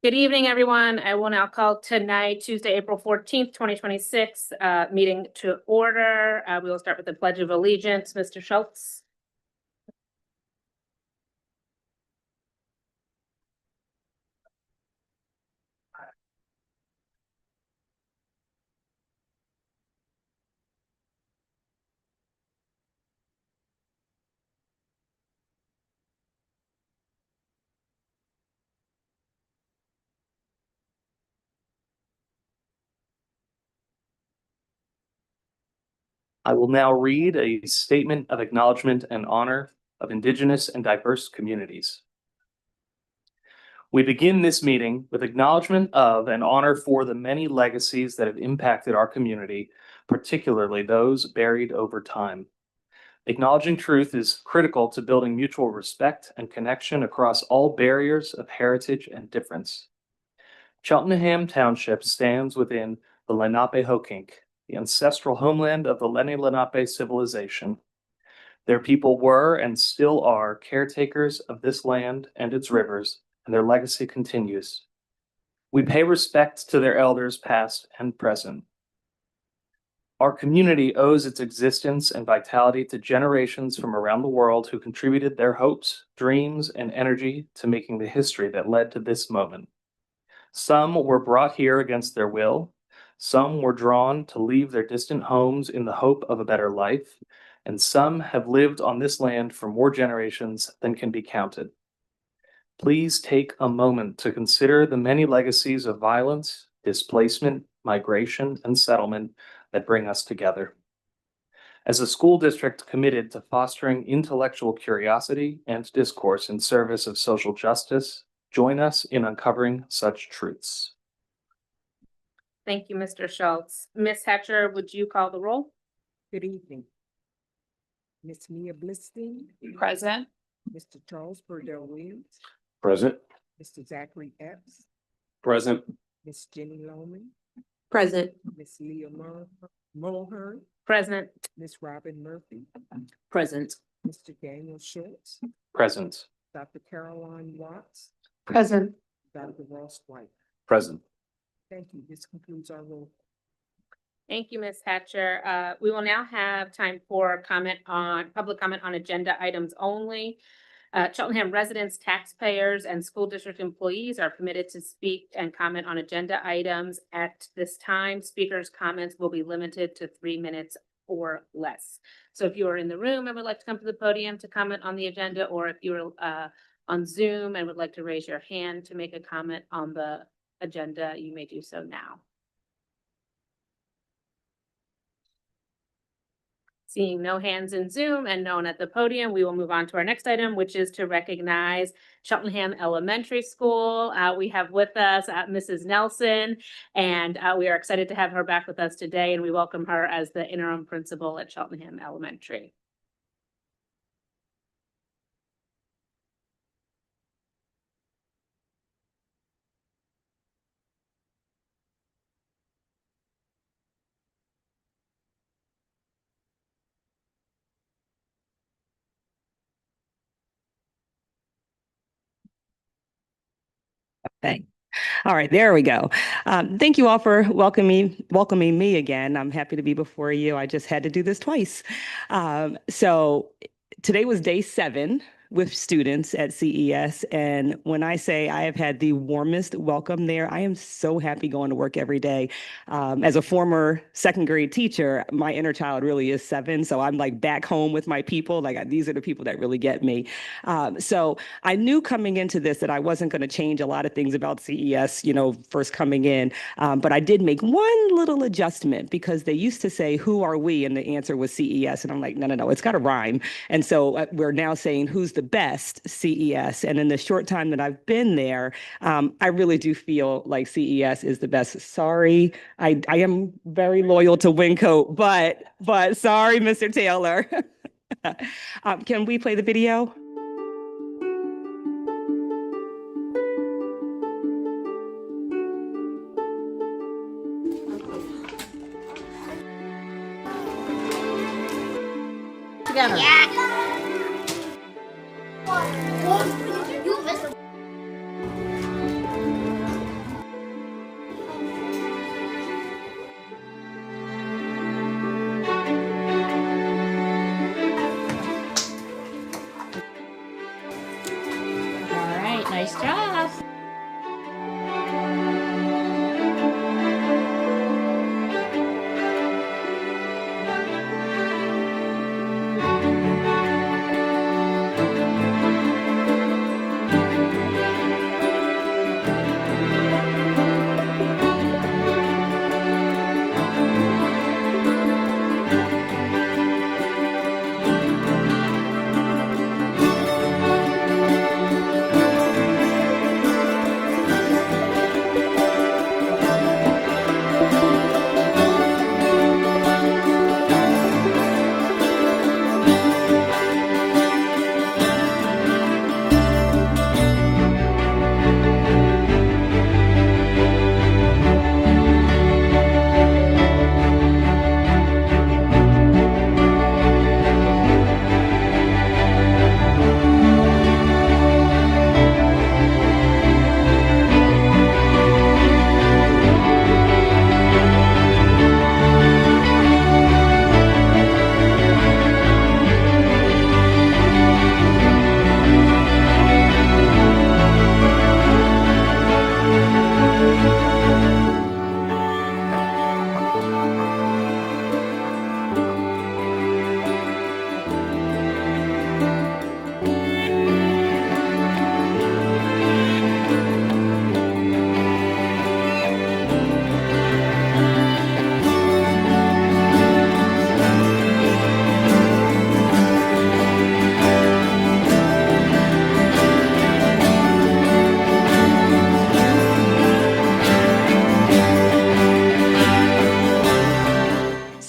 Good evening, everyone. I will now call tonight, Tuesday, April 14th, 2026, meeting to order. We will start with the Pledge of Allegiance. Mr. Schultz. I will now read a statement of acknowledgement and honor of Indigenous and diverse communities. We begin this meeting with acknowledgement of and honor for the many legacies that have impacted our community, particularly those buried over time. Acknowledging truth is critical to building mutual respect and connection across all barriers of heritage and difference. Cheltenham Township stands within the Lenape-Hokink, the ancestral homeland of the Lenni Lenape civilization. Their people were and still are caretakers of this land and its rivers, and their legacy continues. We pay respect to their elders past and present. Our community owes its existence and vitality to generations from around the world who contributed their hopes, dreams, and energy to making the history that led to this moment. Some were brought here against their will. Some were drawn to leave their distant homes in the hope of a better life, and some have lived on this land for more generations than can be counted. Please take a moment to consider the many legacies of violence, displacement, migration, and settlement that bring us together. As a school district committed to fostering intellectual curiosity and discourse in service of social justice, join us in uncovering such truths. Thank you, Mr. Schultz. Ms. Hatcher, would you call the roll? Good evening. Ms. Mia Blitzstein. Present. Mr. Charles Burdell Williams. Present. Mr. Zachary Epps. Present. Ms. Jenny Loman. Present. Ms. Leah Mulhern. Present. Ms. Robin Murphy. Present. Mr. Daniel Schultz. Present. Dr. Caroline Watts. Present. Dr. Ross White. Present. Thank you. This concludes our roll. Thank you, Ms. Hatcher. We will now have time for public comment on agenda items only. Cheltenham residents, taxpayers, and school district employees are permitted to speak and comment on agenda items at this time. Speakers' comments will be limited to 3 minutes or less. So if you are in the room and would like to come to the podium to comment on the agenda, or if you're on Zoom and would like to raise your hand to make a comment on the agenda, you may do so now. Seeing no hands in Zoom and no one at the podium, we will move on to our next item, which is to recognize Cheltenham Elementary School. We have with us Mrs. Nelson, and we are excited to have her back with us today, and we welcome her as the interim principal at Cheltenham Elementary. Okay. All right, there we go. Thank you all for welcoming me again. I'm happy to be before you. I just had to do this twice. So today was day 7 with students at CES. And when I say I have had the warmest welcome there, I am so happy going to work every day. As a former 2nd grade teacher, my inner child really is 7. So I'm like back home with my people. Like these are the people that really get me. So I knew coming into this that I wasn't going to change a lot of things about CES, first coming in. But I did make one little adjustment because they used to say, who are we? And the answer was CES. And I'm like, no, it's got to rhyme. And so we're now saying, who's the best CES? And in the short time that I've been there, I really do feel like CES is the best. Sorry, I am very loyal to Wincoat, but sorry, Mr. Taylor. Can we play the video? Together. Yeah. You missed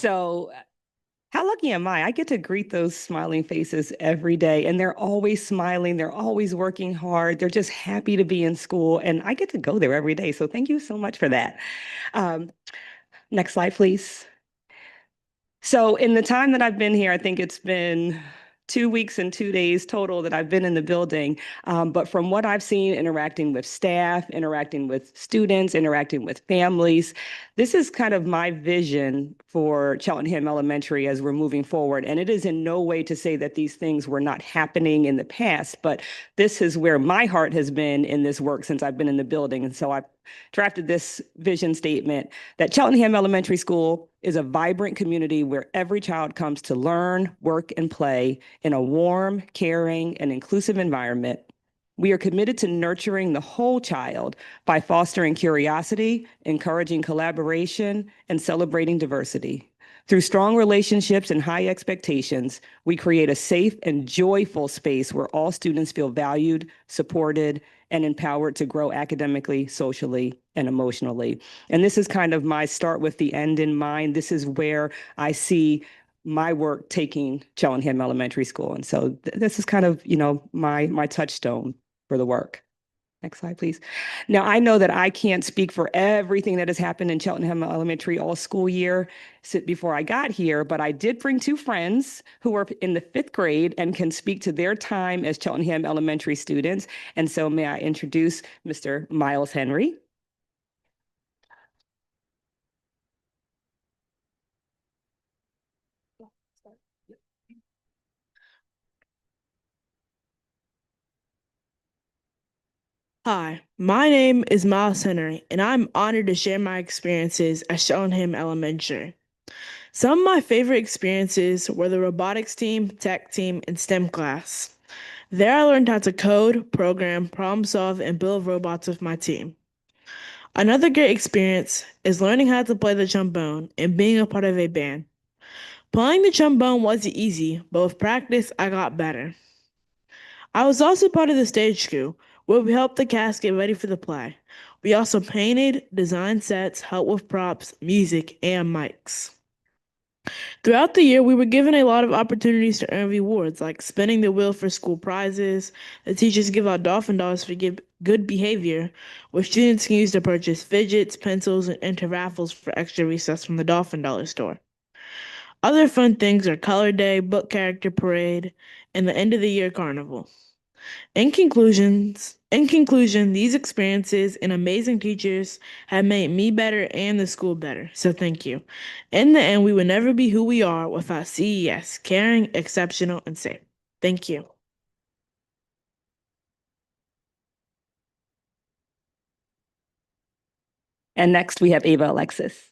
So how lucky am I? I get to greet those smiling faces every day, and they're always smiling. They're always working hard. They're just happy to be in school, and I get to go there every day. So thank you so much for that. Um, Next slide, please. So in the time that I've been here, I think it's been 2 weeks and 2 days total that I've been in the building. But from what I've seen, interacting with staff, interacting with students, interacting with families, this is kind of my vision for Cheltenham Elementary as we're moving forward. And it is in no way to say that these things were not happening in the past, but this is where my heart has been in this work since I've been in the building. And so I drafted this vision statement that Cheltenham Elementary School is a vibrant community where every child comes to learn, work, and play in a warm, caring, and inclusive environment. We are committed to nurturing the whole child by fostering curiosity, encouraging collaboration, and celebrating diversity. Through strong relationships and high expectations, we create a safe and joyful space where all students feel valued, supported, and empowered to grow academically, socially, and emotionally. And this is kind of my start with the end in mind. This is where I see my work taking Cheltenham Elementary School. And so this is kind of, my touchstone for the work. Next slide, please. Now, I know that I can't speak for everything that has happened in Cheltenham Elementary all school year before I got here, but I did bring two friends who are in the 5th grade and can speak to their time as Cheltenham Elementary students. And so may I introduce Mr. Miles Henry. Hi, my name is Miles Henry, and I'm honored to share my experiences at Cheltenham Elementary. Some of my favorite experiences were the robotics team, tech team, and STEM class. There I learned how to code, program, problem solve, and build robots with my team. Another great experience is learning how to play the trombone and being a part of a band. Playing the trombone wasn't easy, but with practice, I got better. I was also part of the stage crew, where we helped the cast get ready for the play. We also painted, designed sets, helped with props, music, and mics. Throughout the year, we were given a lot of opportunities to earn rewards, like spinning the wheel for school prizes. The teachers give out dolphin dollars for good behavior, which students can use to purchase fidgets, pencils, and enter raffles for extra recess from the dolphin dollar store. Other fun things are Color Day, Book Character Parade, and the end of the year carnival. In conclusion, these experiences and amazing teachers have made me better and the school better. So thank you. In the end, we would never be who we are without CES, caring, exceptional, and safe. Thank you. And next we have Ava Alexis.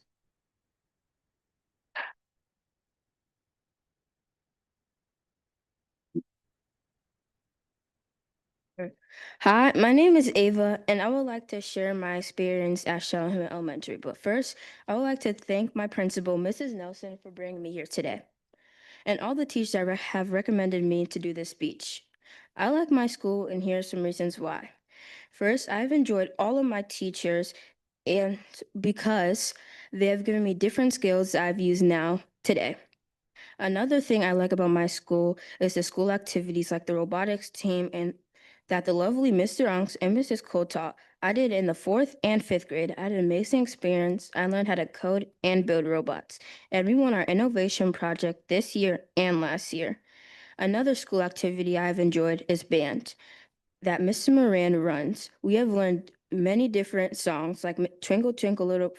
Hi, my name is Ava, and I would like to share my experience at Cheltenham Elementary. But first, I would like to thank my principal, Mrs. Nelson, for bringing me here today, and all the teachers that have recommended me to do this speech. I like my school, and here are some reasons why. First, I've enjoyed all of my teachers, and because they have given me different skills that I've used now today. Another thing I like about my school is the school activities like the robotics team and that the lovely Mr. Unks and Mrs. Cole taught. I did in the 4th and 5th grade. I had an amazing experience. I learned how to code and build robots. And we won our innovation project this year and last year. Another school activity I've enjoyed is band that Mr. Moran runs. We have learned many different songs like Twinkle Twinkle Little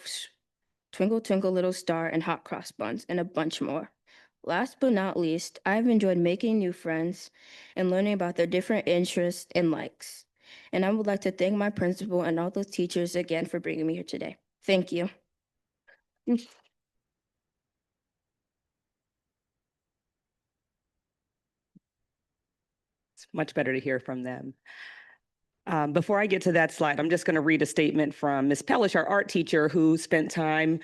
Star and Hot Cross Buns and a bunch more. Last but not least, I've enjoyed making new friends and learning about their different interests and likes. And I would like to thank my principal and all the teachers again for bringing me here today. Thank you. It's much better to hear from them. Before I get to that slide, I'm just going to read a statement from Ms. Pellish, our art teacher, who spent time,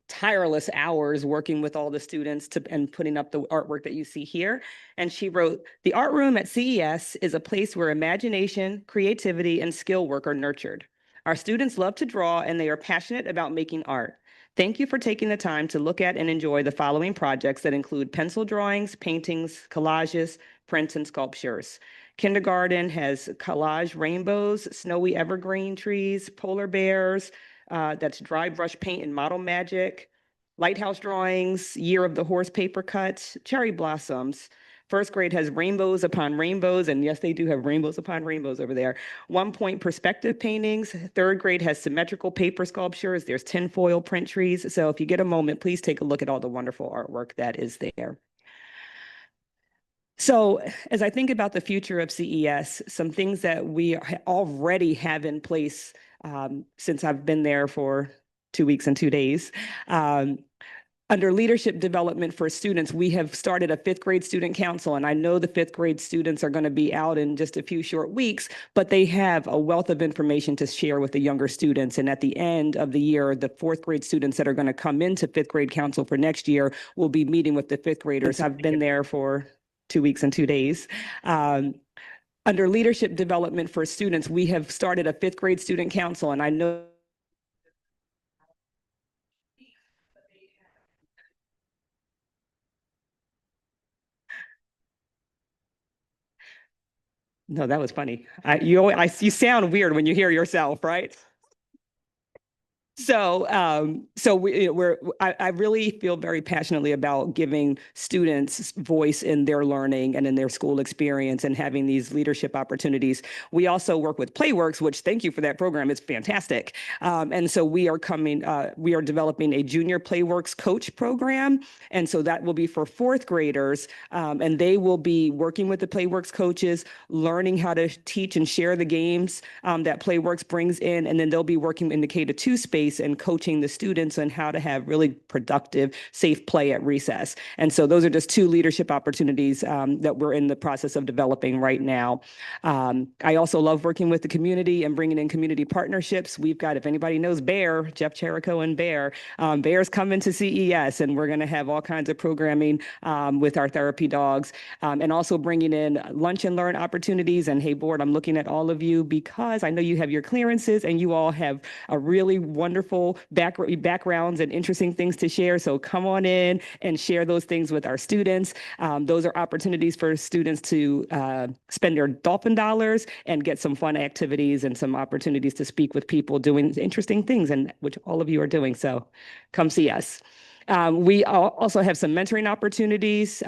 tireless hours working with all the students and putting up the artwork that you see here. And she wrote, "The art room at CES is a place where imagination, creativity, and skill work are nurtured. Our students love to draw and they are passionate about making art. Thank you for taking the time to look at and enjoy the following projects that include pencil drawings, paintings, collages, prints, and sculptures. Kindergarten has collage rainbows, snowy evergreen trees, polar bears, that's dry brush paint and model magic, lighthouse drawings, year of the horse paper cuts, cherry blossoms. First grade has rainbows upon rainbows, and yes, they do have rainbows upon rainbows over there. 1-point perspective paintings. Third grade has symmetrical paper sculptures. There's tinfoil print trees. So if you get a moment, please take a look at all the wonderful artwork that is there. So as I think about the future of CES, some things that we already have in place since I've been there for 2 weeks and 2 days. Under leadership development for students, we have started a 5th grade student council, and I know the 5th grade students are going to be out in just a few short weeks, but they have a wealth of information to share with the younger students. And at the end of the year, the 4th grade students that are going to come into 5th grade council for next year will be meeting with the 5th graders. I've been there for 2 weeks and 2 days. Under leadership development for students, we have started a 5th grade student council, and I know no, that was funny. You sound weird when you hear yourself, right? So, I really feel very passionately about giving students voice in their learning and in their school experience and having these leadership opportunities. We also work with Playworks, which thank you for that program. It's fantastic. And so we are developing a junior Playworks coach program. And so that will be for 4th graders. And they will be working with the Playworks coaches, learning how to teach and share the games that Playworks brings in. And then they'll be working in the K-2 space and coaching the students on how to have really productive, safe play at recess. And so those are just 2 leadership opportunities that we're in the process of developing right now. I also love working with the community and bringing in community partnerships. We've got, if anybody knows Bear, Jeff Cherico and Bear, Bear's coming to CES, and we're going to have all kinds of programming with our therapy dogs, and also bringing in lunch and learn opportunities. And hey, board, I'm looking at all of you because I know you have your clearances and you all have a really wonderful backgrounds and interesting things to share. So come on in and share those things with our students. Those are opportunities for students to spend their dolphin dollars and get some fun activities and some opportunities to speak with people doing interesting things, and which all of you are doing. So come see us. We also have some mentoring opportunities,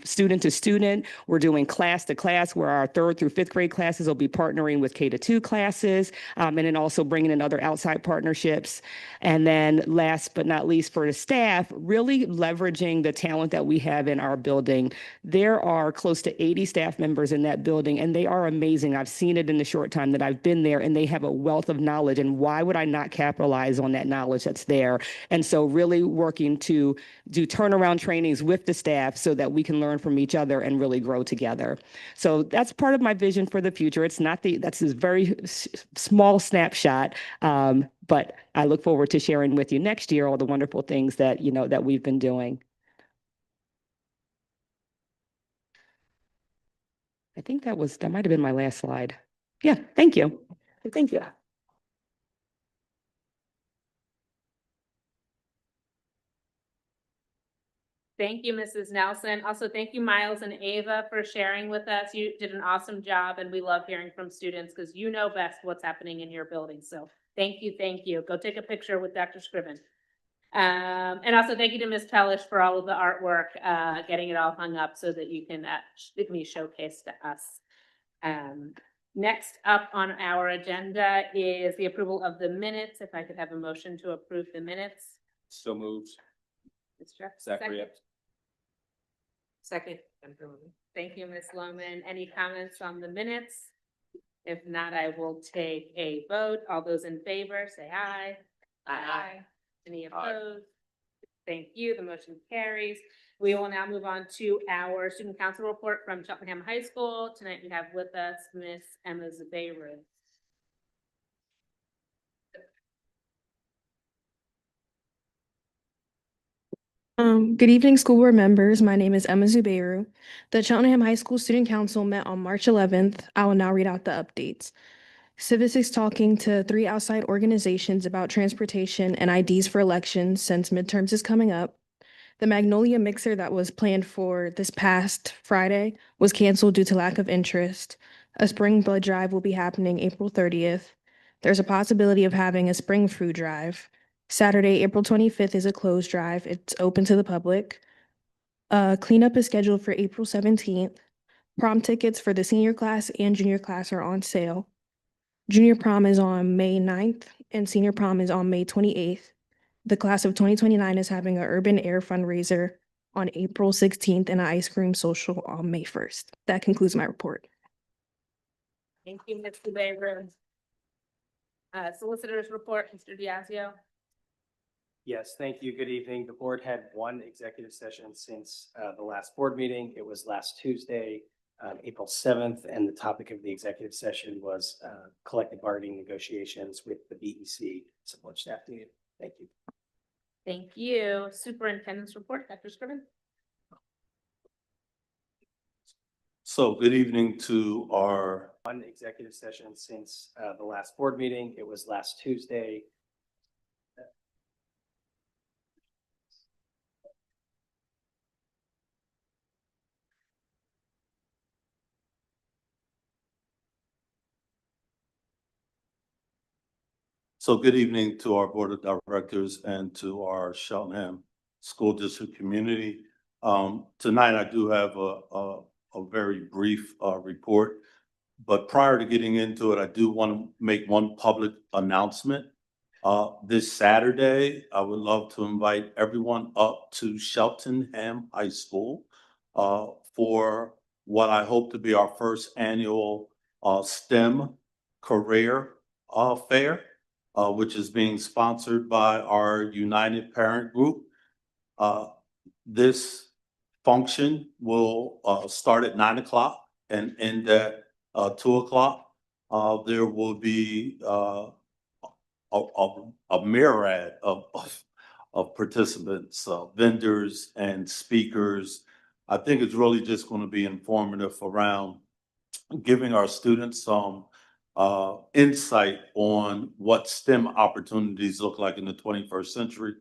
student to student. We're doing class to class, where our 3rd through 5th grade classes will be partnering with K-2 classes, and then also bringing in other outside partnerships. And then last but not least, for the staff, really leveraging the talent that we have in our building. There are close to 80 staff members in that building, and they are amazing. I've seen it in the short time that I've been there, and they have a wealth of knowledge. And why would I not capitalize on that knowledge that's there? And so really working to do turnaround trainings with the staff so that we can learn from each other and really grow together. So that's part of my vision for the future. That's this very small snapshot, but I look forward to sharing with you next year all the wonderful things that, that we've been doing. I think that might have been my last slide. Yeah, thank you. Thank you. Thank you, Mrs. Nelson. Also, thank you, Miles and Ava, for sharing with us. You did an awesome job, and we love hearing from students because you know best what's happening in your building. So thank you, thank you. Go take a picture with Dr. Scriven. And also thank you to Ms. Pellish for all of the artwork, getting it all hung up so that it can be showcased to us. Next up on our agenda is the approval of the minutes. If I could have a motion to approve the minutes. So moved. Mr. Zachary. Second. Thank you, Ms. Lohman. Any comments on the minutes? If not, I will take a vote. All those in favor, say aye. Aye. Any opposed? Thank you. The motion carries. We will now move on to our student council report from Cheltenham High School. Tonight we have with us Miss Emma Zubeiru. Good evening, school board members. My name is Emma Zubeiru. The Cheltenham High School Student Council met on March 11th. I will now read out the updates. Civics is talking to 3 outside organizations about transportation and IDs for elections since midterms is coming up. The Magnolia Mixer that was planned for this past Friday was canceled due to lack of interest. A spring blood drive will be happening April 30th. There's a possibility of having a spring food drive. Saturday, April 25th is a closed drive. It's open to the public. Cleanup is scheduled for April 17th. Prom tickets for the senior class and junior class are on sale. Junior prom is on May 9th and senior prom is on May 28th. The class of 2029 is having an urban air fundraiser on April 16th and an ice cream social on May 1st. That concludes my report. Thank you, Mr. Baker. Solicitors report, Mr. Diazio. Yes, thank you. Good evening. The board had one executive session since the last board meeting. It was last Tuesday, April 7th, and the topic of the executive session was collective bargaining negotiations with the BEC support staff union. Thank you. Thank you. Superintendent's report, Dr. Scriven. So good evening to our One executive session since the last board meeting. It was last Tuesday. So good evening to our board of directors and to our Cheltenham School District community. Tonight I do have a very brief report, but prior to getting into it, I do want to make one public announcement. This Saturday, I would love to invite everyone up to Cheltenham High School for what I hope to be our first annual STEM career fair. Which is being sponsored by our United Parent Group. This function will start at 9 o'clock and end at 2 o'clock. There will be a myriad of participants, vendors and speakers. I think it's really just going to be informative around giving our students some insight on what STEM opportunities look like in the 21st century.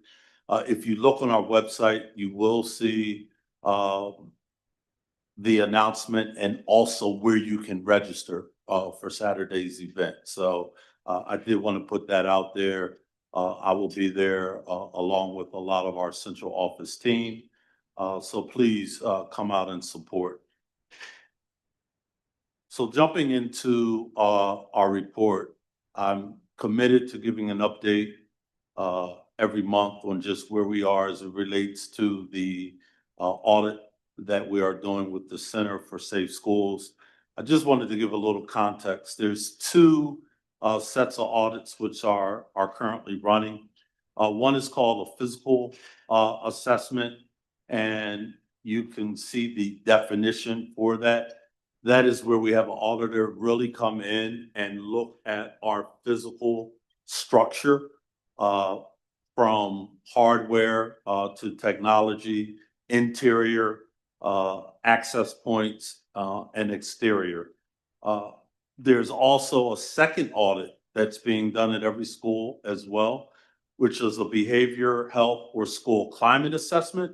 If you look on our website, you will see the announcement and also where you can register for Saturday's event. So I did want to put that out there. I will be there along with a lot of our central office team. So please come out and support. So jumping into our report, I'm committed to giving an update every month on just where we are as it relates to the audit that we are doing with the Center for Safe Schools. I just wanted to give a little context. There's two sets of audits which are currently running. One is called a physical assessment, and you can see the definition for that. That is where we have an auditor really come in and look at our physical structure from hardware to technology, interior, access points, and exterior. There's also a second audit that's being done at every school as well, which is a behavior, health, or school climate assessment.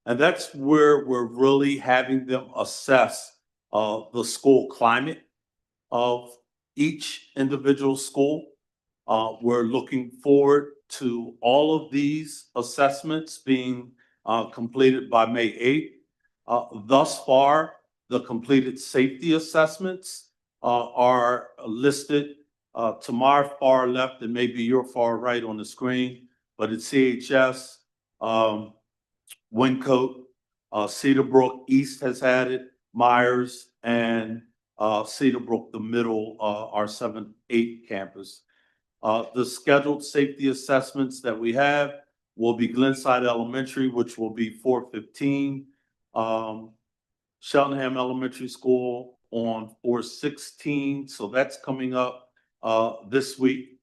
And that's where we're really having them assess the school climate of each individual school. We're looking forward to all of these assessments being completed by May 8th. Thus far, the completed safety assessments are listed to my far left and maybe your far right on the screen, but it's CHS, Wyncote, Cedarbrook East has had it, Myers, and Cedarbrook, the middle, our 7-8 campus. The scheduled safety assessments that we have will be Glenside Elementary, which will be 4:15. Cheltenham Elementary School on 4:16. So that's coming up this week.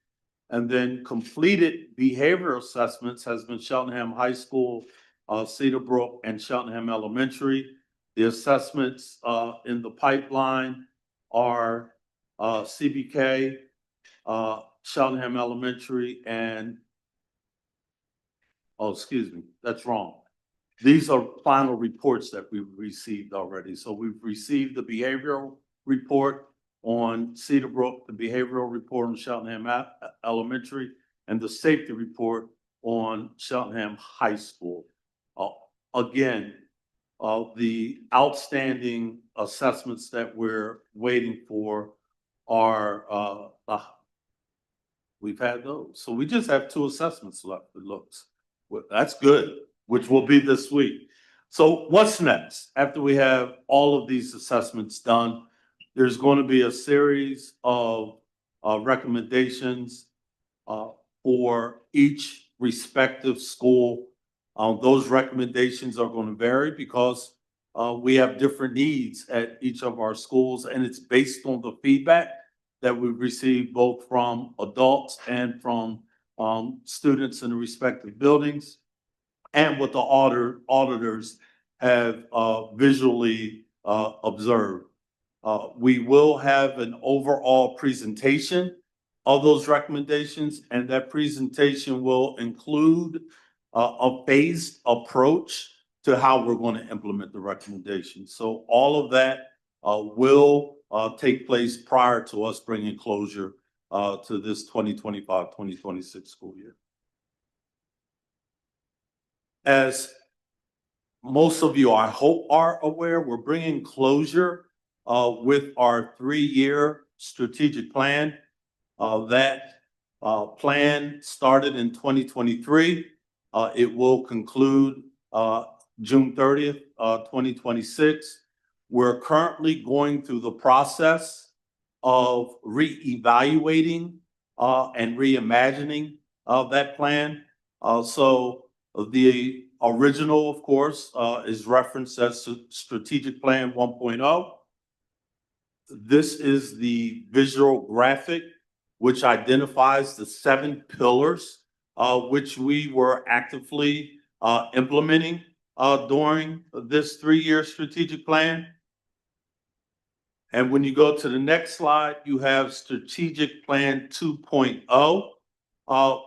And then completed behavioral assessments has been Cheltenham High School, Cedarbrook, and Cheltenham Elementary. The assessments in the pipeline are CBK, Cheltenham Elementary and, oh, excuse me, that's wrong. These are final reports that we've received already. So we've received the behavioral report on Cedar Brook, the behavioral report on Cheltenham Elementary, and the safety report on Cheltenham High School. Again, the outstanding assessments that we're waiting for are, we've had those. So we just have 2 assessments left, it looks. Well, that's good, which will be this week. So what's next? After we have all of these assessments done, there's going to be a series of recommendations for each respective school. Those recommendations are going to vary because we have different needs at each of our schools, and it's based on the feedback that we've received both from adults and from students in the respective buildings, and what the auditors have visually observed. We will have an overall presentation of those recommendations, and that presentation will include a phased approach to how we're going to implement the recommendations. So all of that will take place prior to us bringing closure to this 2025-2026 school year. As most of you, I hope, are aware, we're bringing closure with our 3-year strategic plan. That plan started in 2023. It will conclude June 30th, 2026. We're currently going through the process of reevaluating and reimagining that plan. So the original, of course, is referenced as Strategic Plan 1.0. This is the visual graphic which identifies the 7 pillars which we were actively implementing during this 3-year strategic plan. And when you go to the next slide, you have Strategic Plan 2.0,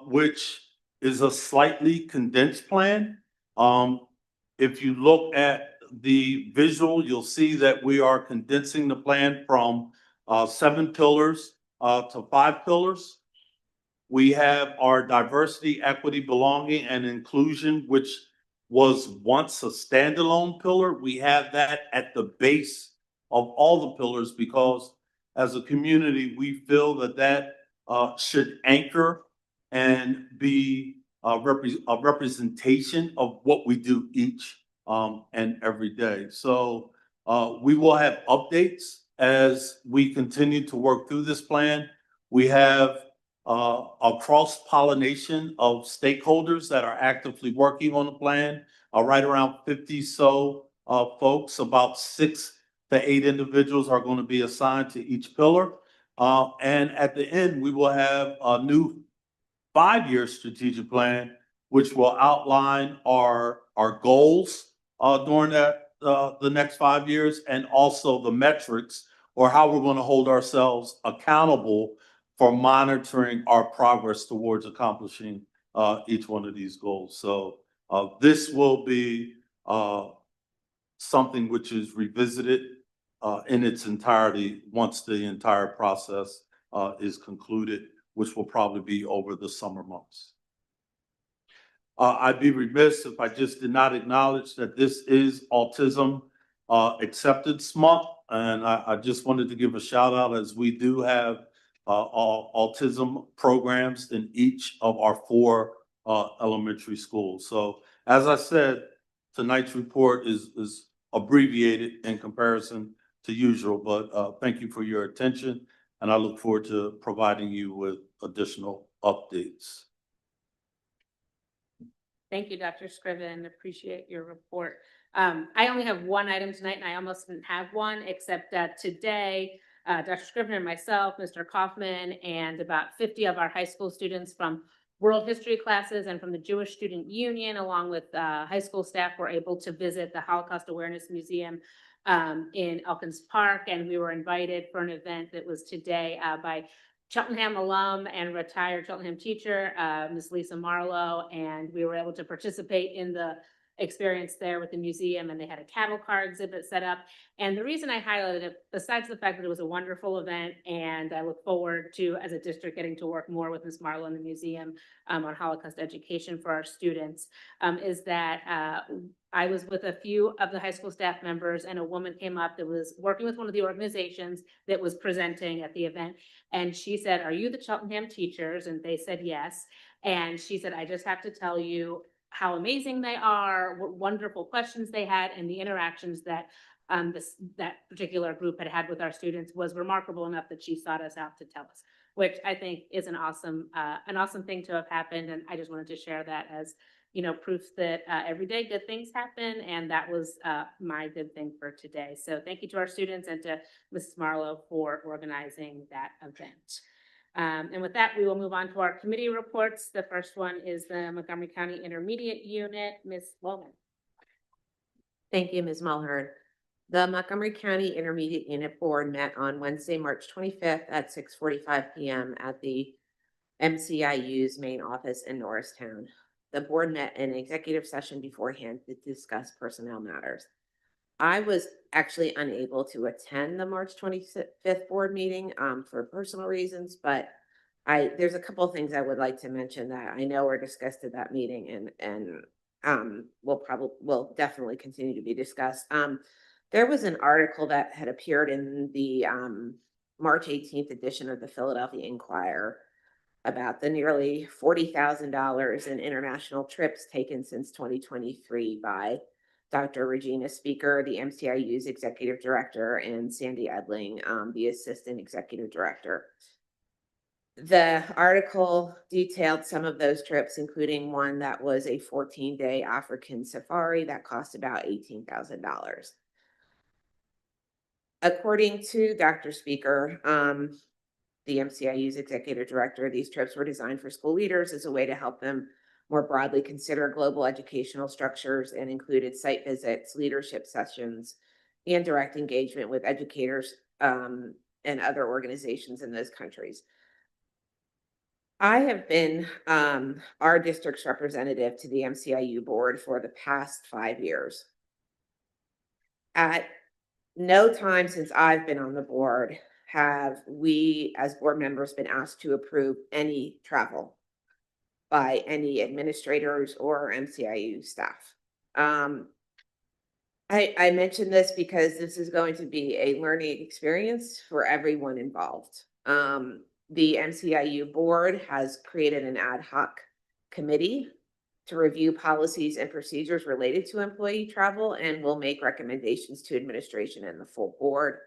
which is a slightly condensed plan. If you look at the visual, you'll see that we are condensing the plan from 7 pillars to 5 pillars. We have our diversity, equity, belonging, and inclusion, which was once a standalone pillar. We have that at the base of all the pillars because as a community, we feel that that should anchor and be a representation of what we do each and every day. So we will have updates as we continue to work through this plan. We have a cross-pollination of stakeholders that are actively working on the plan, right around 50 folks. About 6 to 8 individuals are going to be assigned to each pillar. And at the end, we will have a new 5-year strategic plan, which will outline our goals during the next 5 years, and also the metrics or how we're going to hold ourselves accountable for monitoring our progress towards accomplishing each one of these goals. So this will be something which is revisited in its entirety once the entire process is concluded, which will probably be over the summer months. I'd be remiss if I just did not acknowledge that this is Autism Acceptance Month, and I just wanted to give a shout out as we do have autism programs in each of our 4 elementary schools. So as I said, tonight's report is abbreviated in comparison to usual, but thank you for your attention, and I look forward to providing you with additional updates. Thank you, Dr. Scriven. Appreciate your report. I only have one item tonight, and I almost didn't have one, except that today, Dr. Scriven and myself, Mr. Kaufman, and about 50 of our high school students from world history classes and from the Jewish Student Union, along with high school staff, were able to visit the Holocaust Awareness Museum in Elkins Park, and we were invited for an event that was today by Cheltenham alum and retired Cheltenham teacher, Ms. Lisa Marlowe, and we were able to participate in the experience there with the museum, and they had a cattle car exhibit set up. And the reason I highlighted it, besides the fact that it was a wonderful event, and I look forward to, as a district, getting to work more with Ms. Marlowe in the museum on Holocaust education for our students, is that I was with a few of the high school staff members, and a woman came up that was working with one of the organizations that was presenting at the event. And she said, "Are you the Cheltenham teachers?" And they said, "Yes." And she said, "I just have to tell you how amazing they are, what wonderful questions they had, and the interactions that that particular group had had with our students was remarkable enough that she sought us out to tell us," which I think is an awesome thing to have happened. And I just wanted to share that as, proof that every day good things happen. And that was my good thing for today. So thank you to our students and to Mrs. Marlowe for organizing that event. And with that, we will move on to our committee reports. The first one is the Montgomery County Intermediate Unit, Ms. Loman. Thank you, Ms. Mulhern. The Montgomery County Intermediate Unit Board met on Wednesday, March 25th at 6:45 p.m. at the MCIU's main office in Norristown. The board met in executive session beforehand to discuss personnel matters. I was actually unable to attend the March 25th board meeting for personal reasons, but there's a couple of things I would like to mention that I know were discussed at that meeting and will definitely continue to be discussed. There was an article that had appeared in the March 18th edition of the Philadelphia Inquirer about the nearly $40,000 in international trips taken since 2023 by Dr. Regina Speaker, the MCIU's executive director, and Sandy Edling, the assistant executive director. The article detailed some of those trips, including one that was a 14-day African safari that cost about $18,000. According to Dr. Speaker, the MCIU's executive director, these trips were designed for school leaders as a way to help them more broadly consider global educational structures, and included site visits, leadership sessions, and direct engagement with educators and other organizations in those countries. I have been our district's representative to the MCIU board for the past 5 years. At no time since I've been on the board have we, as board members, been asked to approve any travel by any administrators or MCIU staff. I mention this because this is going to be a learning experience for everyone involved. The MCIU board has created an ad hoc committee to review policies and procedures related to employee travel, and will make recommendations to administration and the full board.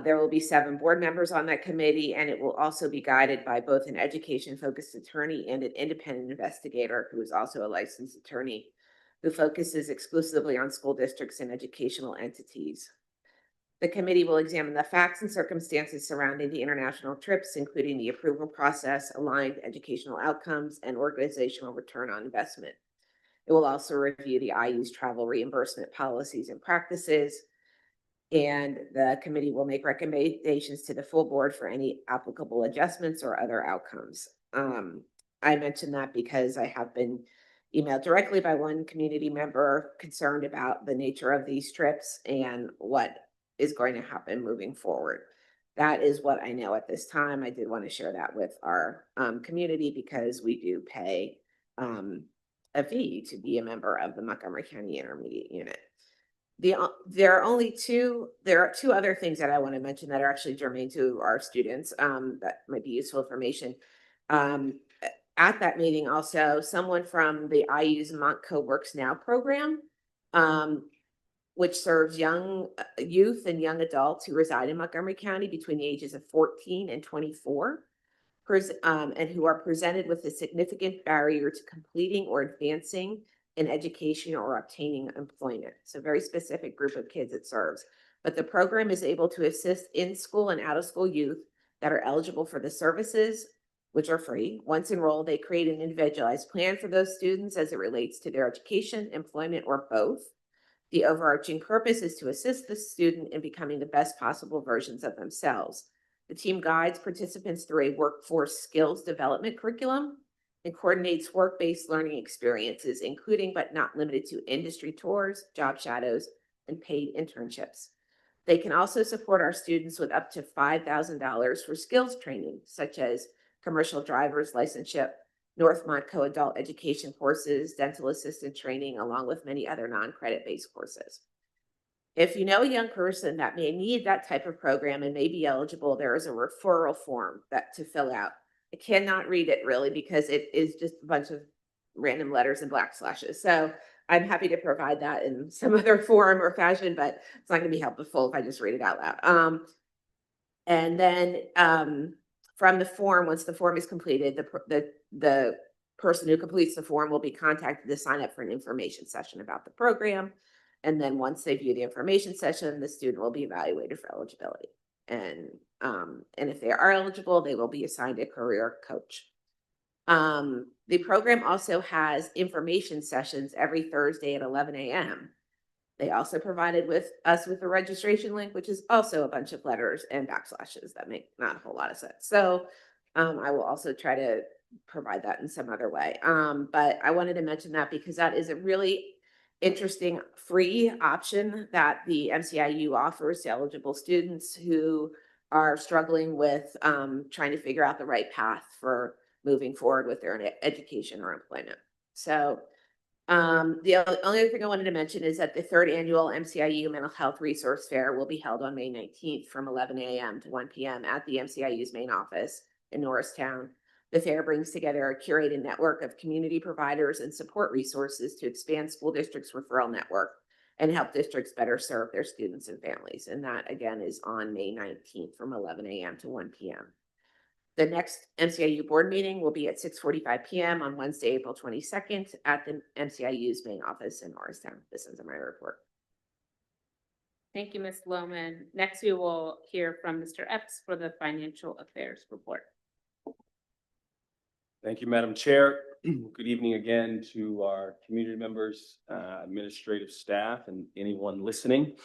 There will be 7 board members on that committee, and it will also be guided by both an education-focused attorney and an independent investigator who is also a licensed attorney, who focuses exclusively on school districts and educational entities. The committee will examine the facts and circumstances surrounding the international trips, including the approval process, aligned educational outcomes, and organizational return on investment. It will also review the IU's travel reimbursement policies and practices, and the committee will make recommendations to the full board for any applicable adjustments or other outcomes. I mentioned that because I have been emailed directly by one community member concerned about the nature of these trips and what is going to happen moving forward. That is what I know at this time. I did want to share that with our community because we do pay a fee to be a member of the Montgomery County Intermediate Unit. There are 2 other things that I want to mention that are actually germane to our students that might be useful information. At that meeting, also, someone from the IU's Montco Works Now program, which serves young youth and young adults who reside in Montgomery County between the ages of 14 and 24, and who are presented with a significant barrier to completing or advancing in education or obtaining employment. It's a very specific group of kids it serves. But the program is able to assist in-school and out-of-school youth that are eligible for the services, which are free. Once enrolled, they create an individualized plan for those students as it relates to their education, employment, or both. The overarching purpose is to assist the student in becoming the best possible versions of themselves. The team guides participants through a workforce skills development curriculum and coordinates work-based learning experiences, including but not limited to industry tours, job shadows, and paid internships. They can also support our students with up to $5,000 for skills training, such as commercial driver's licenseship, Northmont co-adult education courses, dental assistant training, along with many other non-credit based courses. If you know a young person that may need that type of program and may be eligible, there is a referral form to fill out. I cannot read it really because it is just a bunch of random letters and backslashes. So I'm happy to provide that in some other form or fashion, but it's not going to be helpful if I just read it out loud. And then from the form, once the form is completed, the person who completes the form will be contacted to sign up for an information session about the program. And then once they view the information session, the student will be evaluated for eligibility. And if they are eligible, they will be assigned a career coach. The program also has information sessions every Thursday at 11 a.m. They also provided us with a registration link, which is also a bunch of letters and backslashes that make not a whole lot of sense. So I will also try to provide that in some other way. But I wanted to mention that because that is a really interesting free option that the MCIU offers to eligible students who are struggling with trying to figure out the right path for moving forward with their education or employment. So the only other thing I wanted to mention is that the 3rd annual MCIU Mental Health Resource Fair will be held on May 19th from 11 a.m. to 1 p.m. at the MCIU's main office in Norristown. The fair brings together a curated network of community providers and support resources to expand school district's referral network and help districts better serve their students and families. And that again is on May 19th from 11 a.m. to 1 p.m. The next MCIU board meeting will be at 6:45 p.m. on Wednesday, April 22nd at the MCIU's main office in Norristown. This is my report. Thank you, Ms. Lohman. Next, we will hear from Mr. Epps for the financial affairs report. Thank you, Madam Chair. Good evening again to our community members, administrative staff, and anyone listening.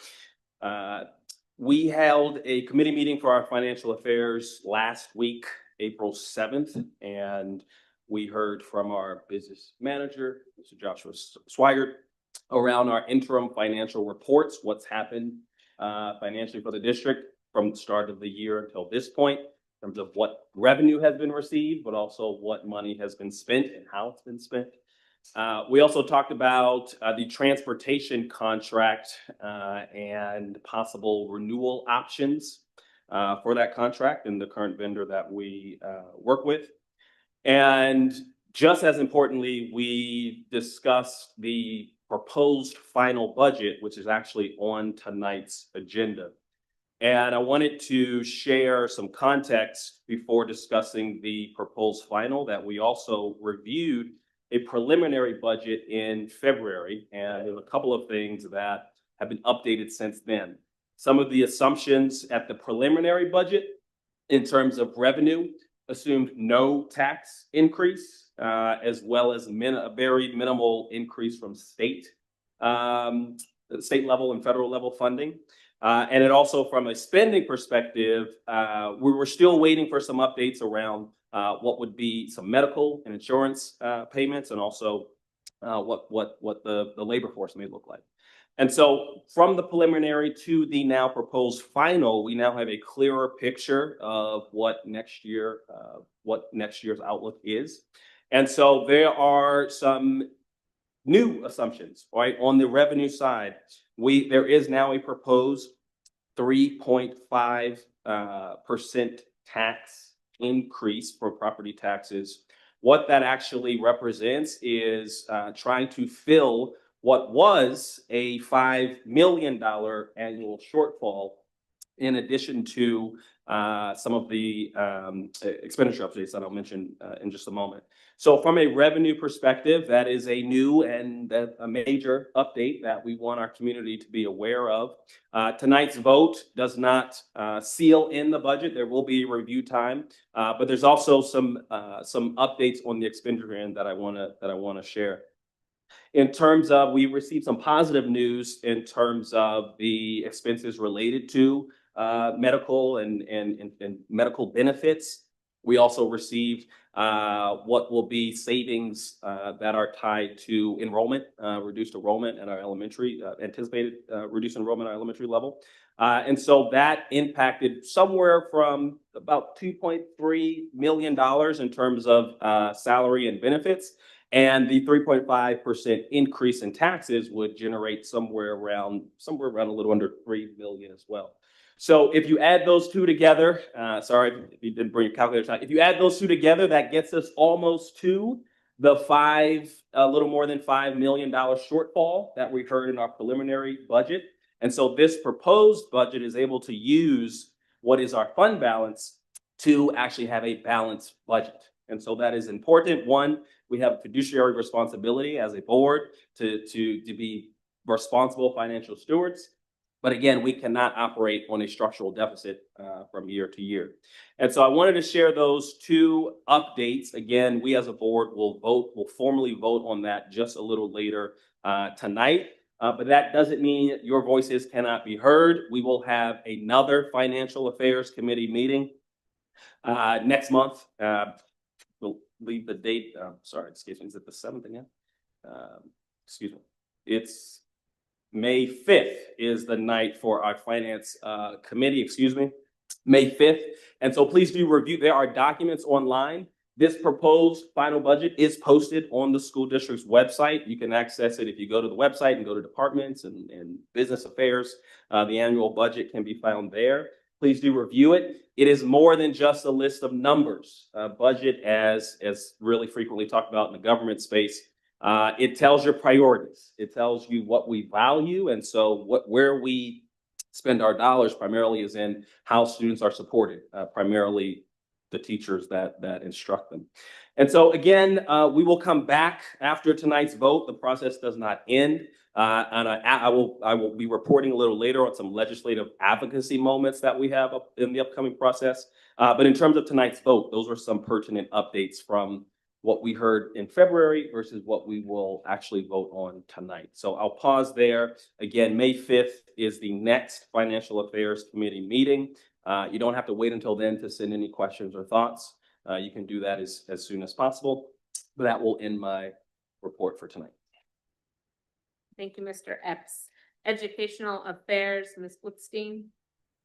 We held a committee meeting for our financial affairs last week, April 7th, and we heard from our business manager, Mr. Joshua Swigert, around our interim financial reports, what's happened financially for the district from the start of the year until this point, in terms of what revenue has been received, but also what money has been spent and how it's been spent. We also talked about the transportation contract and possible renewal options for that contract and the current vendor that we work with. And just as importantly, we discussed the proposed final budget, which is actually on tonight's agenda. And I wanted to share some context before discussing the proposed final that we also reviewed a preliminary budget in February, and there's a couple of things that have been updated since then. Some of the assumptions at the preliminary budget in terms of revenue assumed no tax increase, as well as a very minimal increase from state level and federal level funding. And it also, from a spending perspective, we were still waiting for some updates around what would be some medical and insurance payments, and also what the labor force may look like. And so from the preliminary to the now proposed final, we now have a clearer picture of what next year's outlook is. And so there are some new assumptions, right? On the revenue side, there is now a proposed 3.5% tax increase for property taxes. What that actually represents is trying to fill what was a $5 million annual shortfall, in addition to some of the expenditure updates that I'll mention in just a moment. So from a revenue perspective, that is a new and a major update that we want our community to be aware of. Tonight's vote does not seal in the budget. There will be review time, but there's also some updates on the expenditure end that I want to share. In terms of, we received some positive news in terms of the expenses related to medical and medical benefits. We also received what will be savings that are tied to enrollment, reduced enrollment at our elementary, anticipated reduced enrollment at our elementary level. And so that impacted somewhere from about $2.3 million in terms of salary and benefits. And the 3.5% increase in taxes would generate somewhere around a little under 3 million as well. So if you add those two together, sorry if you didn't bring your calculator tonight. If you add those two together, that gets us almost to the a little more than $5 million shortfall that we heard in our preliminary budget. And so this proposed budget is able to use what is our fund balance to actually have a balanced budget. And so that is important. One, we have fiduciary responsibility as a board to be responsible financial stewards. But again, we cannot operate on a structural deficit from year to year. And so I wanted to share those two updates. Again, we as a board will formally vote on that just a little later tonight. But that doesn't mean your voices cannot be heard. We will have another Financial Affairs Committee meeting next month. We'll leave the date. Sorry, excuse me. Is it the 7th again? Excuse me. It's May 5th is the night for our Finance Committee, excuse me, May 5th. And so please do review. There are documents online. This proposed final budget is posted on the school district's website. You can access it if you go to the website and go to departments and business affairs. The annual budget can be found there. Please do review it. It is more than just a list of numbers. Budget, as really frequently talked about in the government space, it tells your priorities. It tells you what we value. And so where we spend our dollars primarily is in how students are supported, primarily the teachers that instruct them. And so again, we will come back after tonight's vote. The process does not end. And I will be reporting a little later on some legislative advocacy moments that we have in the upcoming process. But in terms of tonight's vote, those are some pertinent updates from what we heard in February versus what we will actually vote on tonight. So I'll pause there. Again, May 5th is the next Financial Affairs Committee meeting. You don't have to wait until then to send any questions or thoughts. You can do that as soon as possible. But that will end my report for tonight. Thank you, Mr. Epps. Educational Affairs, Ms. Blitzstein.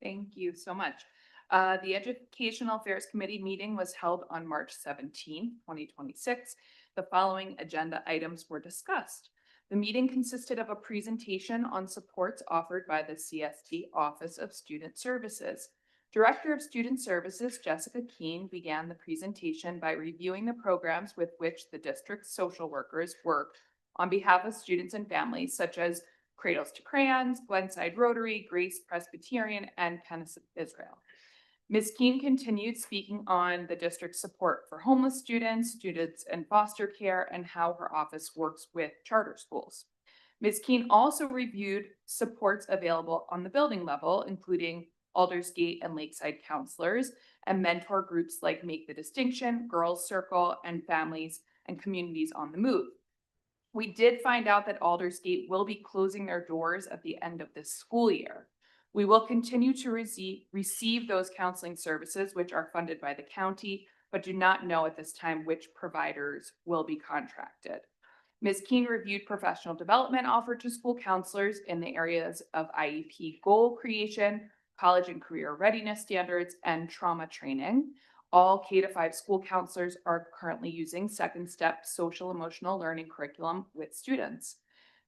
Thank you so much. The Educational Affairs Committee meeting was held on March 17, 2026. The following agenda items were discussed. The meeting consisted of a presentation on supports offered by the CST Office of Student Services. Director of Student Services, Jessica Keene, began the presentation by reviewing the programs with which the district's social workers work on behalf of students and families, such as Cradles to Crayons, Glenside Rotary, Grace Presbyterian, and Kenneth Israel. Ms. Keene continued speaking on the district's support for homeless students, students in foster care, and how her office works with charter schools. Ms. Keene also reviewed supports available on the building level, including Aldersgate and Lakeside counselors and mentor groups like Make the Distinction, Girls Circle, and Families and Communities on the Move. We did find out that Aldersgate will be closing their doors at the end of this school year. We will continue to receive those counseling services, which are funded by the county, but do not know at this time which providers will be contracted. Ms. Keene reviewed professional development offered to school counselors in the areas of IEP goal creation, college and career readiness standards, and trauma training. All K-5 school counselors are currently using Second Step social emotional learning curriculum with students.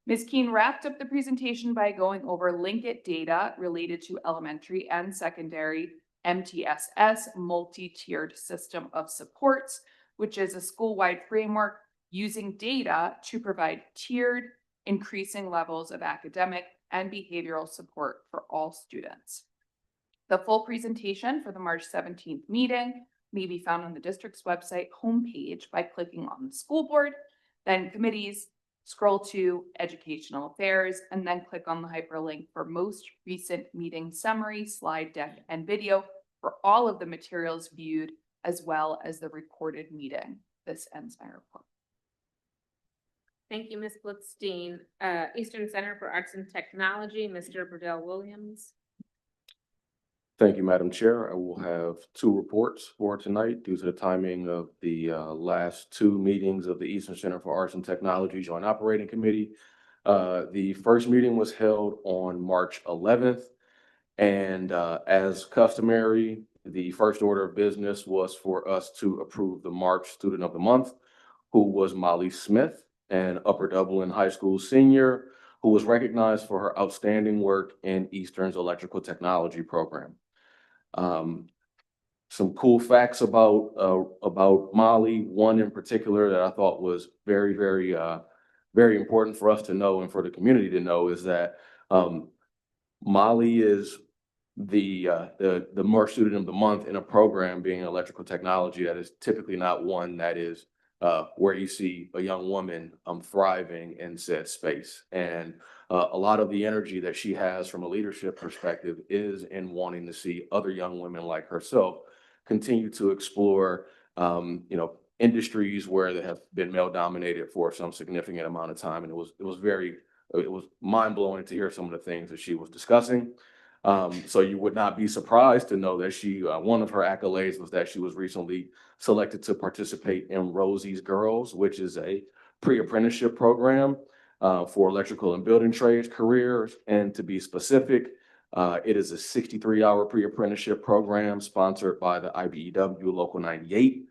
Ms. Keene wrapped up the presentation by going over Linkit data related to elementary and secondary MTSS multi-tiered system of supports, which is a school-wide framework using data to provide tiered, increasing levels of academic and behavioral support for all students. The full presentation for the March 17th meeting may be found on the district's website homepage by clicking on the school board, then committees, scroll to Educational Affairs, and then click on the hyperlink for most recent meeting summary, slide deck, and video for all of the materials viewed, as well as the recorded meeting. This ends my report. Thank you, Ms. Blitzstein. Eastern Center for Arts and Technology, Mr. Burdell Williams. Thank you, Madam Chair. I will have two reports for tonight due to the timing of the last two meetings of the Eastern Center for Arts and Technology Joint Operating Committee. The first meeting was held on March 11th, and as customary, the first order of business was for us to approve the March Student of the Month, who was Molly Smith, an Upper Dublin High School senior who was recognized for her outstanding work in Eastern's electrical technology program. Some cool facts about Molly. One in particular that I thought was very important for us to know and for the community to know is that Molly is the March Student of the Month in a program being electrical technology that is typically not one that is where you see a young woman thriving in said space. And a lot of the energy that she has from a leadership perspective is in wanting to see other young women like herself continue to explore, industries where they have been male dominated for some significant amount of time. And it was mind blowing to hear some of the things that she was discussing. So you would not be surprised to know that one of her accolades was that she was recently selected to participate in Rosie's Girls, which is a pre-apprenticeship program for electrical and building trades careers. And to be specific, it is a 63-hour pre-apprenticeship program sponsored by the IBEW Local 98,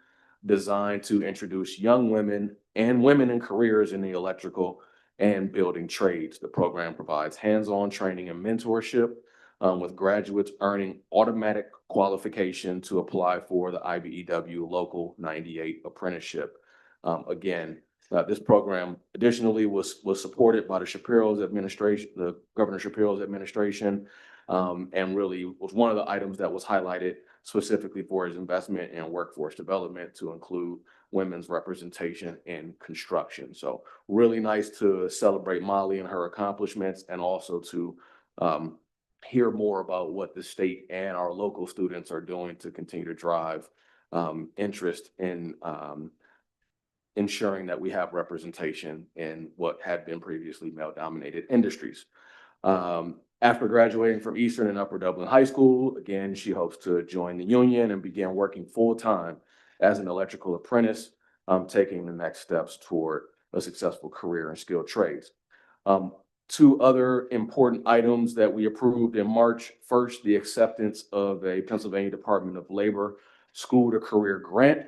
designed to introduce young women and women in careers in the electrical and building trades. The program provides hands-on training and mentorship, with graduates earning automatic qualification to apply for the IBEW Local 98 apprenticeship. This program additionally was supported by the Governor Shapiro's administration, and really was one of the items that was highlighted specifically for his investment in workforce development to include women's representation in construction. So really nice to celebrate Molly and her accomplishments, and also to hear more about what the state and our local students are doing to continue to drive interest in ensuring that we have representation in what had been previously male-dominated industries. After graduating from Eastern and Upper Dublin High School, again, she hopes to join the union and begin working full-time as an electrical apprentice, taking the next steps toward a successful career in skilled trades. Two other important items that we approved in March. First, the acceptance of a Pennsylvania Department of Labor School to Career Grant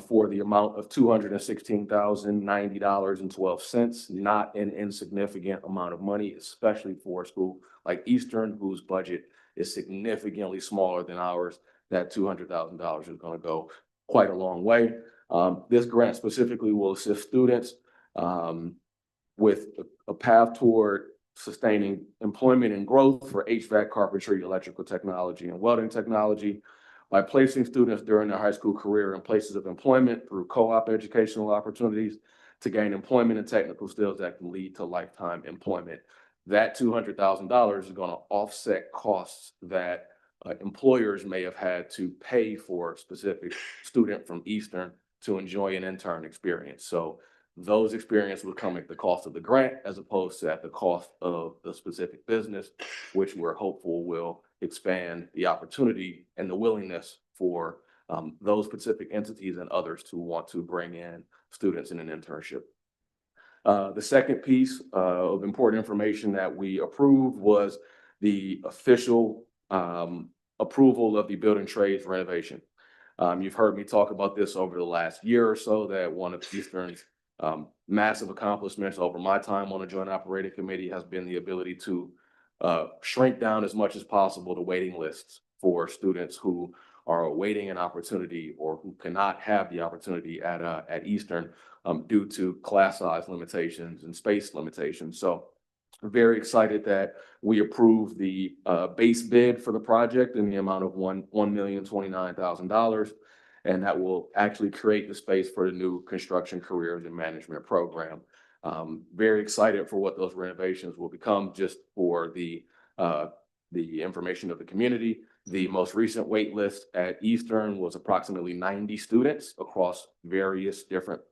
for the amount of $216,090.12, not an insignificant amount of money, especially for a school like Eastern, whose budget is significantly smaller than ours. That $200,000 is going to go quite a long way. This grant specifically will assist students with a path toward sustaining employment and growth for HVAC, carpentry, electrical technology, and welding technology by placing students during their high school career in places of employment through co-op educational opportunities to gain employment and technical skills that can lead to lifetime employment. That $200,000 is going to offset costs that employers may have had to pay for a specific student from Eastern to enjoy an intern experience. So those experiences will come at the cost of the grant as opposed to at the cost of the specific business, which we're hopeful will expand the opportunity and the willingness for those specific entities and others to want to bring in students in an internship. The second piece of important information that we approved was the official approval of the building trades renovation. You've heard me talk about this over the last year or so, that one of Eastern's massive accomplishments over my time on the Joint Operating Committee has been the ability to shrink down as much as possible the waiting lists for students who are awaiting an opportunity or who cannot have the opportunity at Eastern due to class size limitations and space limitations. So very excited that we approved the base bid for the project in the amount of $1,029,000. And that will actually create the space for the new construction careers and management program. Very excited for what those renovations will become. Just for the information of the community, the most recent wait list at Eastern was approximately 90 students across various different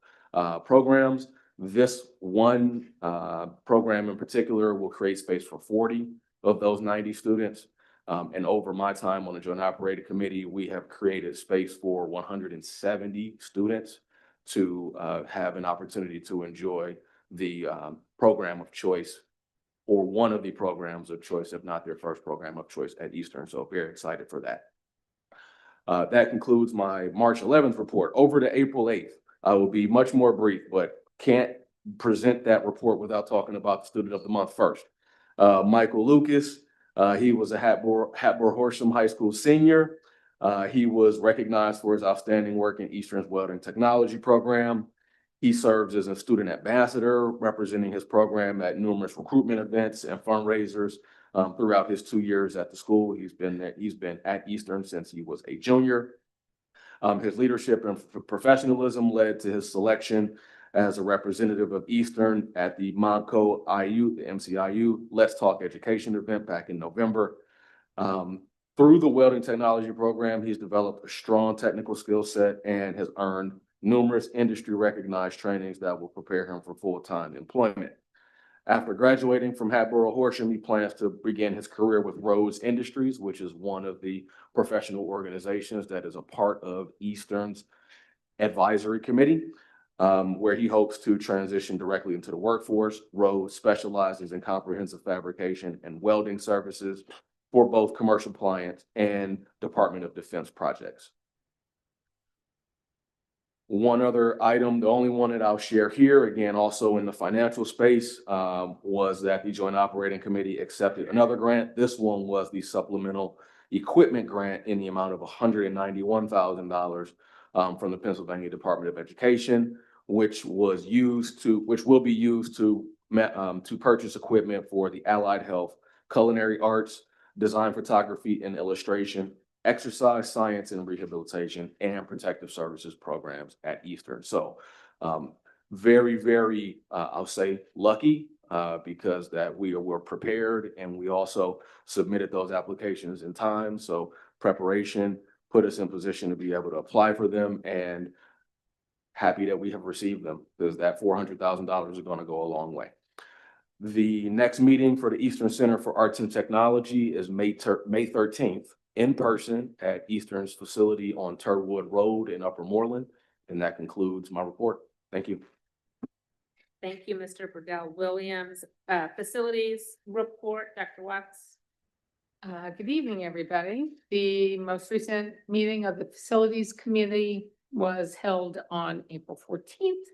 programs. This one program in particular will create space for 40 of those 90 students. And over my time on the Joint Operating Committee, we have created space for 170 students to have an opportunity to enjoy the program of choice, or one of the programs of choice, if not their first program of choice at Eastern. So very excited for that. That concludes my March 11th report. Over to April 8th. I will be much more brief, but can't present that report without talking about the Student of the Month first. Michael Lucas, he was a Hatboro Horsham High School senior. He was recognized for his outstanding work in Eastern's Welding Technology program. He serves as a student ambassador, representing his program at numerous recruitment events and fundraisers throughout his 2 years at the school. He's been at Eastern since he was a junior. His leadership and professionalism led to his selection as a representative of Eastern at the Monco IU, the MCIU Let's Talk Education event back in November. Through the welding technology program, he's developed a strong technical skill set and has earned numerous industry recognized trainings that will prepare him for full-time employment. After graduating from Hatboro Horsham, he plans to begin his career with Rhodes Industries, which is one of the professional organizations that is a part of Eastern's advisory committee, where he hopes to transition directly into the workforce. Rhodes specializes in comprehensive fabrication and welding services for both commercial clients and Department of Defense projects. One other item, the only one that I'll share here, again, also in the financial space, was that the Joint Operating Committee accepted another grant. This one was the supplemental equipment grant in the amount of $191,000 from the Pennsylvania Department of Education, which will be used to purchase equipment for the allied health, culinary arts, design, photography, and illustration, exercise science and rehabilitation, and protective services programs at Eastern. So very, very, I'll say lucky because that we were prepared, and we also submitted those applications in time. So preparation put us in position to be able to apply for them, and happy that we have received them, because that $400,000 is going to go a long way. The next meeting for the Eastern Center for Arts and Technology is May 13th in person at Eastern's facility on Turwood Road in Upper Moreland. And that concludes my report. Thank you. Thank you, Mr. Burdell Williams. Facilities report, Dr. Watts. Good evening, everybody. The most recent meeting of the Facilities Committee was held on April 14th.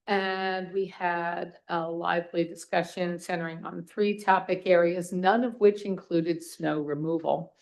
And we had a lively discussion centering on 3 topic areas, none of which included snow removal.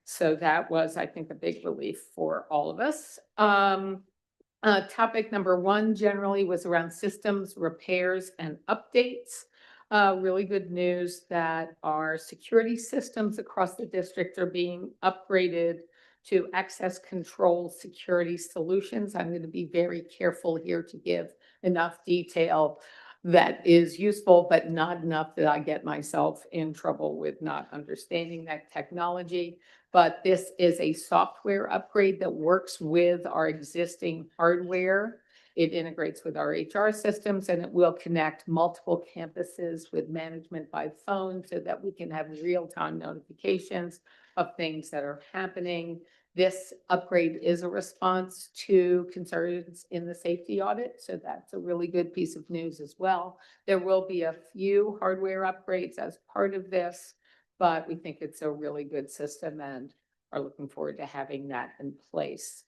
So that was, I think, a big relief for all of us. Topic number 1 generally was around systems, repairs, and updates. Really good news that our security systems across the district are being upgraded to access control security solutions. I'm going to be very careful here to give enough detail that is useful, but not enough that I get myself in trouble with not understanding that technology. But this is a software upgrade that works with our existing hardware. It integrates with our HR systems, and it will connect multiple campuses with management by phone so that we can have real-time notifications of things that are happening. This upgrade is a response to concerns in the safety audit, so that's a really good piece of news as well. There will be a few hardware upgrades as part of this, but we think it's a really good system and are looking forward to having that in place.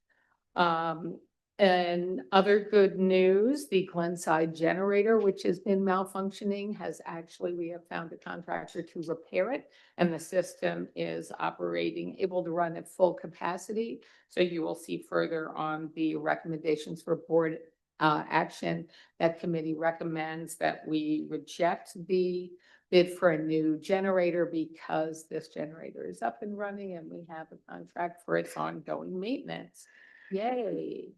And other good news, the Glenside generator, which has been malfunctioning, we have found a contractor to repair it, and the system is operating, able to run at full capacity. So you will see further on the recommendations for board action. That committee recommends that we reject the bid for a new generator because this generator is up and running and we have a contract for its ongoing maintenance. Yay.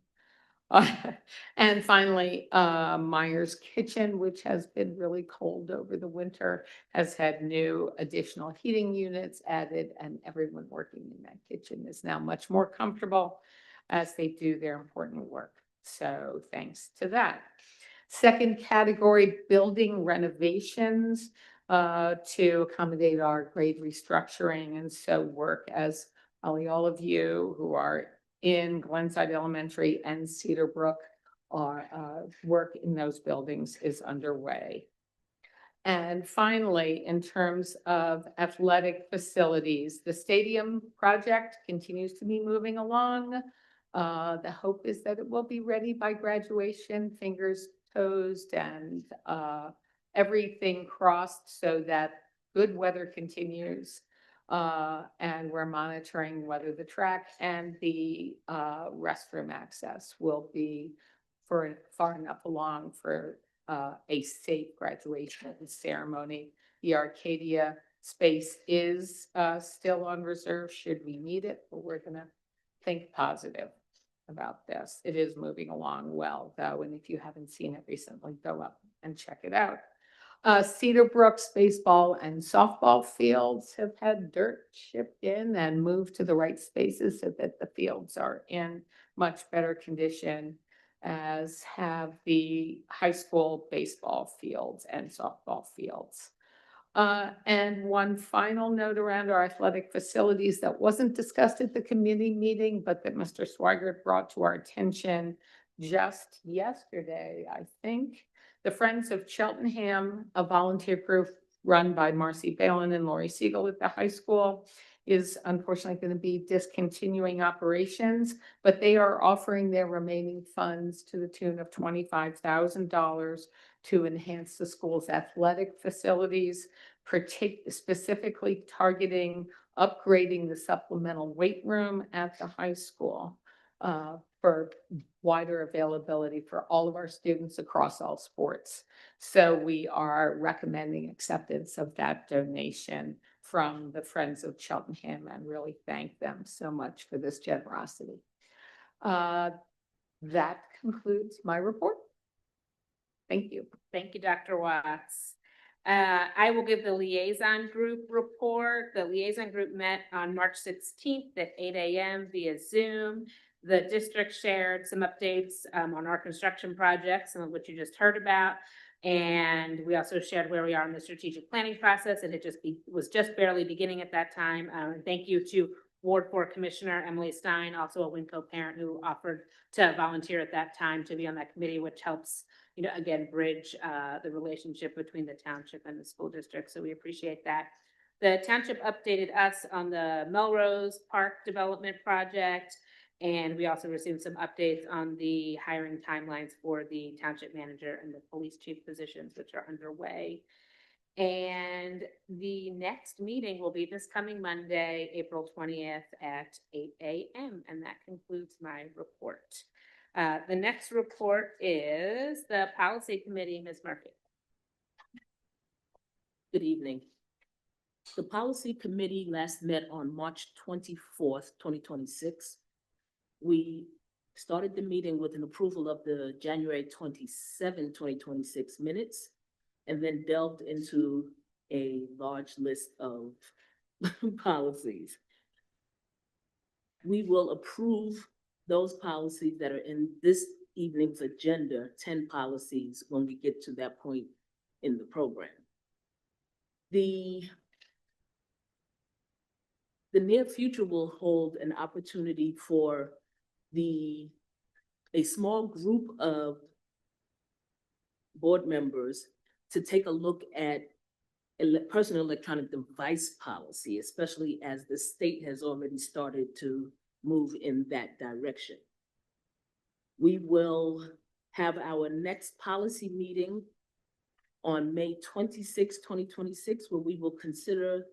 And finally, Myers Kitchen, which has been really cold over the winter, has had new additional heating units added, and everyone working in that kitchen is now much more comfortable as they do their important work. So thanks to that. Second category, building renovations. to accommodate our grade restructuring. And so work, as probably all of you who are in Glenside Elementary and Cedar Brook are, work in those buildings is underway. And finally, in terms of athletic facilities, the stadium project continues to be moving along. The hope is that it will be ready by graduation, fingers toesed, and everything crossed so that good weather continues. And we're monitoring whether the track and the restroom access will be far enough along for a safe graduation ceremony. The Arcadia space is still on reserve should we need it, but we're gonna think positive about this. It is moving along well, though, and if you haven't seen it recently, go up and check it out. Cedar Brook's baseball and softball fields have had dirt shipped in and moved to the right spaces so that the fields are in much better condition, as have the high school baseball fields and softball fields. And one final note around our athletic facilities that wasn't discussed at the committee meeting, but that Mr. Swigert brought to our attention just yesterday, I think. The Friends of Cheltenham, a volunteer group run by Marcy Balin and Lori Siegel at the high school, is unfortunately going to be discontinuing operations, but they are offering their remaining funds to the tune of $25,000 to enhance the school's athletic facilities, specifically targeting upgrading the supplemental weight room at the high school for wider availability for all of our students across all sports. So we are recommending acceptance of that donation from the Friends of Cheltenham and really thank them so much for this generosity. That concludes my report. Thank you. Thank you, Dr. Watts. I will give the liaison group report. The liaison group met on March 16th at 8 a.m. via Zoom. The district shared some updates on our construction projects, some of which you just heard about. And we also shared where we are in the strategic planning process, and it was just barely beginning at that time. Thank you to Ward 4 Commissioner Emily Stein, also a WinCo parent who offered to volunteer at that time to be on that committee, which helps, you know, again, bridge the relationship between the township and the school district. So we appreciate that. The township updated us on the Melrose Park development project. And we also received some updates on the hiring timelines for the township manager and the police chief positions, which are underway. And the next meeting will be this coming Monday, April 20th at 8 a.m. And that concludes my report. The next report is the policy committee, Ms. Murphy. Good evening. The policy committee last met on March 24th, 2026. We started the meeting with an approval of the January 27, 2026 minutes, and then delved into a large list of policies. We will approve those policies that are in this evening's agenda, 10 policies, when we get to that point in the program. The near future will hold an opportunity for a small group of board members to take a look at personal electronic device policy, especially as the state has already started to move in that direction. We will have our next policy meeting on May 26, 2026, where we will consider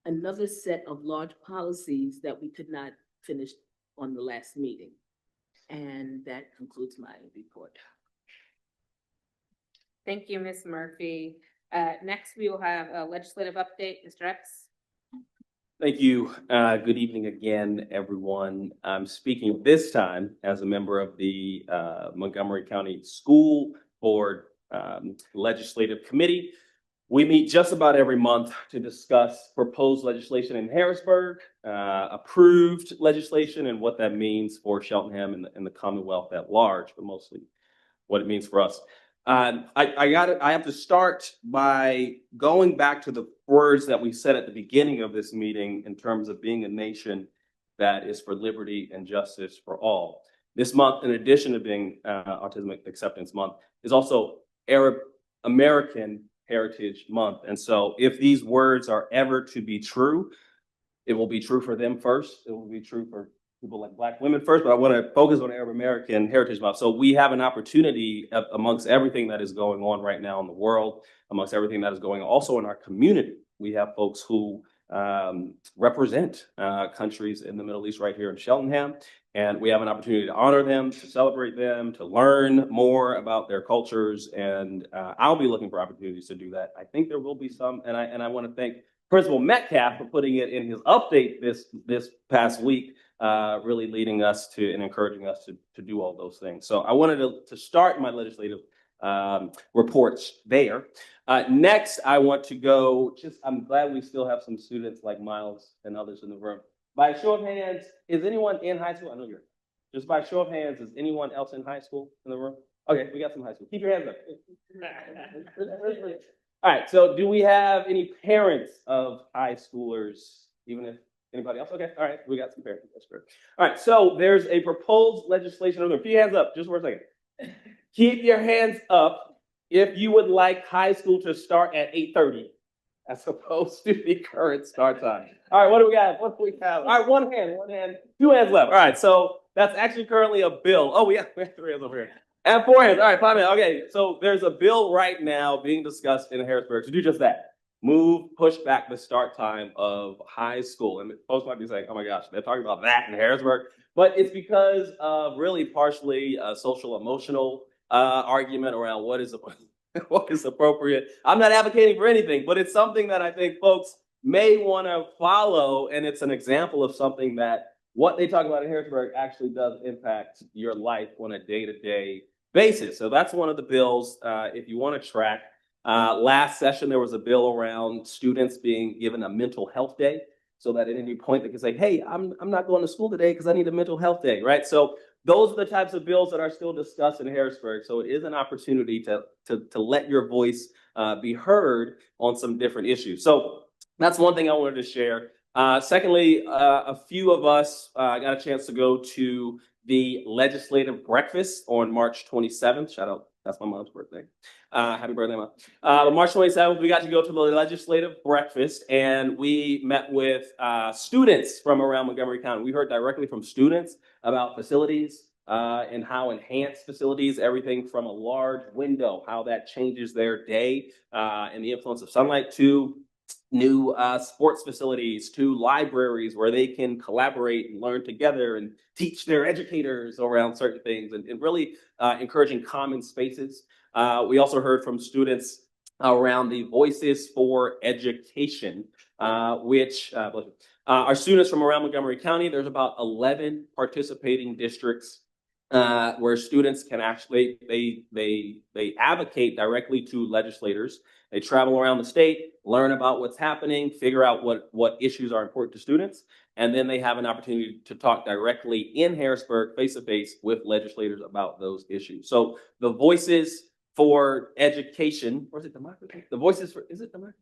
another set of large policies that we could not finish on the last meeting. And that concludes my report. Thank you, Ms. Murphy. Next, we will have a legislative update. Mr. Epps. Thank you. Good evening again, everyone. I'm speaking this time as a member of the Montgomery County School Board Legislative Committee. We meet just about every month to discuss proposed legislation in Harrisburg, approved legislation, and what that means for Cheltenham and the Commonwealth at large, but mostly what it means for us. I have to start by going back to the words that we said at the beginning of this meeting in terms of being a nation that is for liberty and justice for all. This month, in addition to being Autism Acceptance Month, is also Arab American Heritage Month. And so if these words are ever to be true, it will be true for them first. It will be true for people like Black women first, but I want to focus on Arab American Heritage Month. So we have an opportunity amongst everything that is going on right now in the world, amongst everything that is going on also in our community. We have folks who represent countries in the Middle East right here in Cheltenham. And we have an opportunity to honor them, to celebrate them, to learn more about their cultures. And I'll be looking for opportunities to do that. I think there will be some, and I want to thank Principal Metcalf for putting it in his update this past week, really leading us to and encouraging us to do all those things. So I wanted to start my legislative reports there. Next, I want to go, I'm glad we still have some students like Miles and others in the room. By show of hands, is anyone in high school? I know you're. Just by show of hands, is anyone else in high school in the room? Okay, we got some high school. Keep your hands up. All right, so do we have any parents of high schoolers, even if anybody else? Okay, all right, we got some parents. That's great. All right, so there's a proposed legislation. Keep your hands up just for a second. Keep your hands up if you would like high school to start at 8:30 as opposed to the current start time. All right, what do we got? What do we have? All right, one hand, two hands left. All right, so that's actually currently a bill. Oh, we have 3 hands over here. And 4 hands. All right, 5 hands. Okay, so there's a bill right now being discussed in Harrisburg to do just that. Push back the start time of high school. And folks might be saying, oh my gosh, they're talking about that in Harrisburg. But it's because of really partially a social emotional argument around what is appropriate. I'm not advocating for anything, but it's something that I think folks may want to follow. And it's an example of something that what they talk about in Harrisburg actually does impact your life on a day-to-day basis. So that's one of the bills, if you want to track. Last session, there was a bill around students being given a mental health day so that at any point they can say, hey, I'm not going to school today because I need a mental health day, right? So those are the types of bills that are still discussed in Harrisburg. So it is an opportunity to let your voice be heard on some different issues. So that's one thing I wanted to share. Secondly, a few of us got a chance to go to the legislative breakfast on March 27th. Shout out, that's my mom's birthday. Happy birthday, Mom. March 27th, we got to go to the legislative breakfast and we met with students from around Montgomery County. We heard directly from students about facilities and how enhanced facilities, everything from a large window, how that changes their day and the influence of sunlight, to new sports facilities, to libraries where they can collaborate and learn together and teach their educators around certain things, and really encouraging common spaces. We also heard from students around the Voices for Education, which are students from around Montgomery County. There's about 11 participating districts where students can actually, they advocate directly to legislators. They travel around the state, learn about what's happening, figure out what issues are important to students, and then they have an opportunity to talk directly in Harrisburg face-to-face with legislators about those issues. So the Voices for Education, or is it democracy? The Voices for, is it democracy?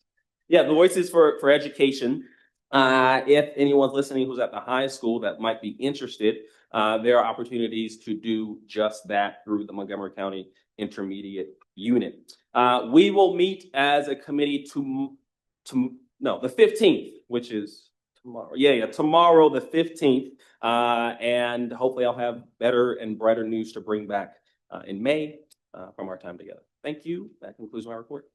Yeah, the Voices for Education. If anyone's listening who's at the high school that might be interested, there are opportunities to do just that through the Montgomery County Intermediate Unit. We will meet as a committee the 15th, which is tomorrow. Yeah, tomorrow, the 15th. And hopefully I'll have better and brighter news to bring back in May from our time together. Thank you. That concludes my report.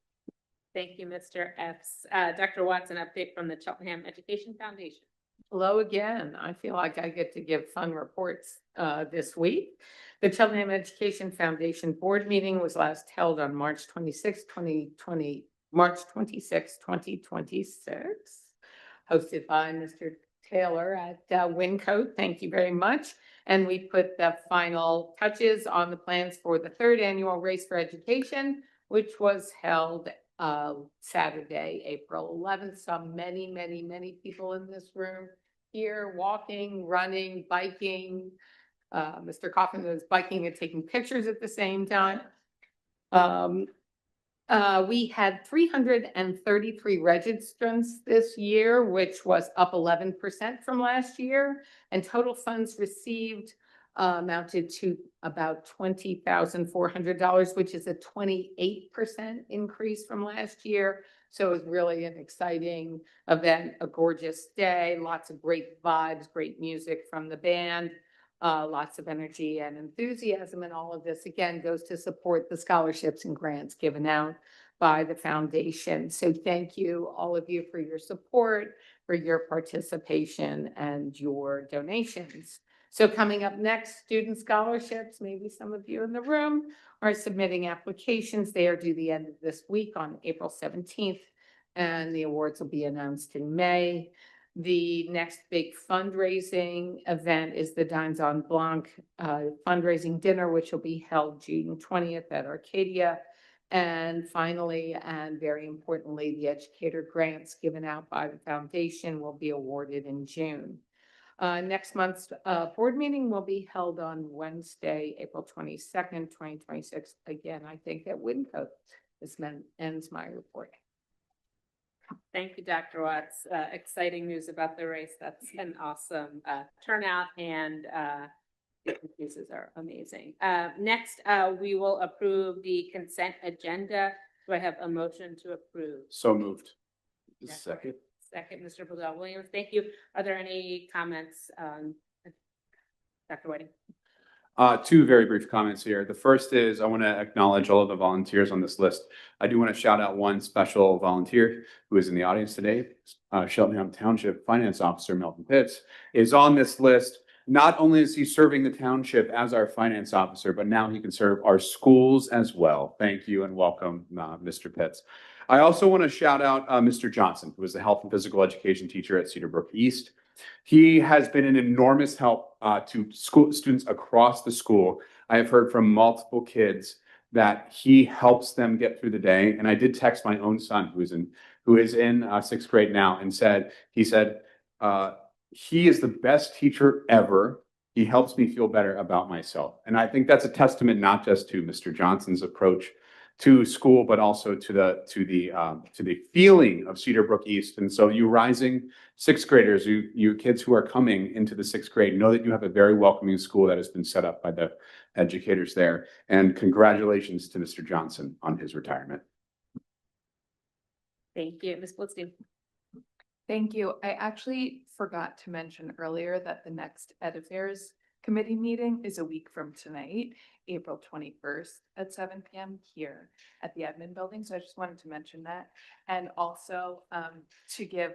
Thank you, Mr. Epps. Dr. Watson, update from the Cheltenham Education Foundation. Hello again. I feel like I get to give fun reports this week. The Cheltenham Education Foundation board meeting was last held on March 26, 2026, hosted by Mr. Taylor at Wincote. Thank you very much. And we put the final touches on the plans for the 3rd annual Race for Education, which was held Saturday, April 11th. Saw many, many, many people in this room here, walking, running, biking. Mr. Coffin was biking and taking pictures at the same time. We had 333 registrants this year, which was up 11% from last year, and total funds received amounted to about $20,400, which is a 28% increase from last year. So it was really an exciting event, a gorgeous day, lots of great vibes, great music from the band. Lots of energy and enthusiasm, and all of this again goes to support the scholarships and grants given out by the foundation. So thank you, all of you, for your support, for your participation and your donations. So coming up next, student scholarships. Maybe some of you in the room are submitting applications. They are due the end of this week on April 17th, and the awards will be announced in May. The next big fundraising event is the Dines en Blanc fundraising dinner, which will be held June 20th at Arcadia. And finally, and very importantly, the educator grants given out by the foundation will be awarded in June. Next month's board meeting will be held on Wednesday, April 22nd, 2026. Again, I think at Winco. This ends my report. Thank you, Dr. Watts. Exciting news about the race. That's an awesome turnout, and the increases are amazing. Next, we will approve the consent agenda. Do I have a motion to approve? So moved. Second. Second, Mr. Bledel Williams. Thank you. Are there any comments, Dr. Whiting? Two very brief comments here. The first is I want to acknowledge all of the volunteers on this list. I do want to shout out one special volunteer who is in the audience today. Cheltenham Township Finance Officer Melvin Pitts is on this list. Not only is he serving the township as our finance officer, but now he can serve our schools as well. Thank you and welcome, Mr. Pitts. I also want to shout out Mr. Johnson, who is the health and physical education teacher at Cedar Brook East. He has been an enormous help to school students across the school. I have heard from multiple kids that he helps them get through the day. And I did text my own son, who is in 6th grade now, and he said, he is the best teacher ever. He helps me feel better about myself. And I think that's a testament not just to Mr. Johnson's approach to school, but also to the feeling of Cedar Brook East. And so you rising 6th graders, you kids who are coming into the 6th grade, know that you have a very welcoming school that has been set up by the educators there. And congratulations to Mr. Johnson on his retirement. Thank you. Ms. Blitzstein. Thank you. I actually forgot to mention earlier that the next Ed Affairs Committee meeting is a week from tonight, April 21st at 7 p.m. here at the admin building. So I just wanted to mention that. And also to give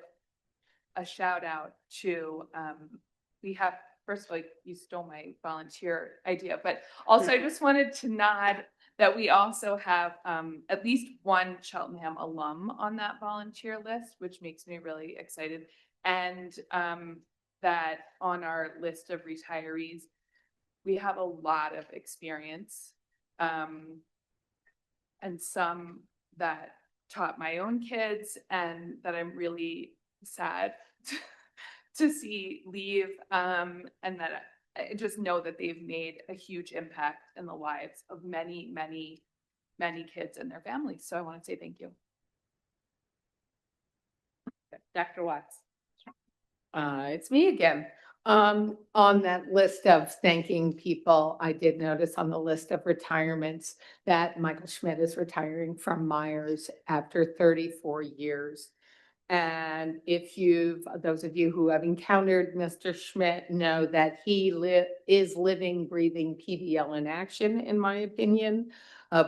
a shout out to, we have, first of all, you stole my volunteer idea, but also I just wanted to nod that we also have at least one Cheltenham alum on that volunteer list, which makes me really excited. And that on our list of retirees, we have a lot of experience and some that taught my own kids and that I'm really sad to see leave, and that I just know that they've made a huge impact in the lives of many, many, many kids and their families. So I want to say thank you. Dr. Watts. It's me again. On that list of thanking people, I did notice on the list of retirements that Michael Schmidt is retiring from Myers after 34 years. And if those of you who have encountered Mr. Schmidt know that he is living, breathing PBL in action, in my opinion.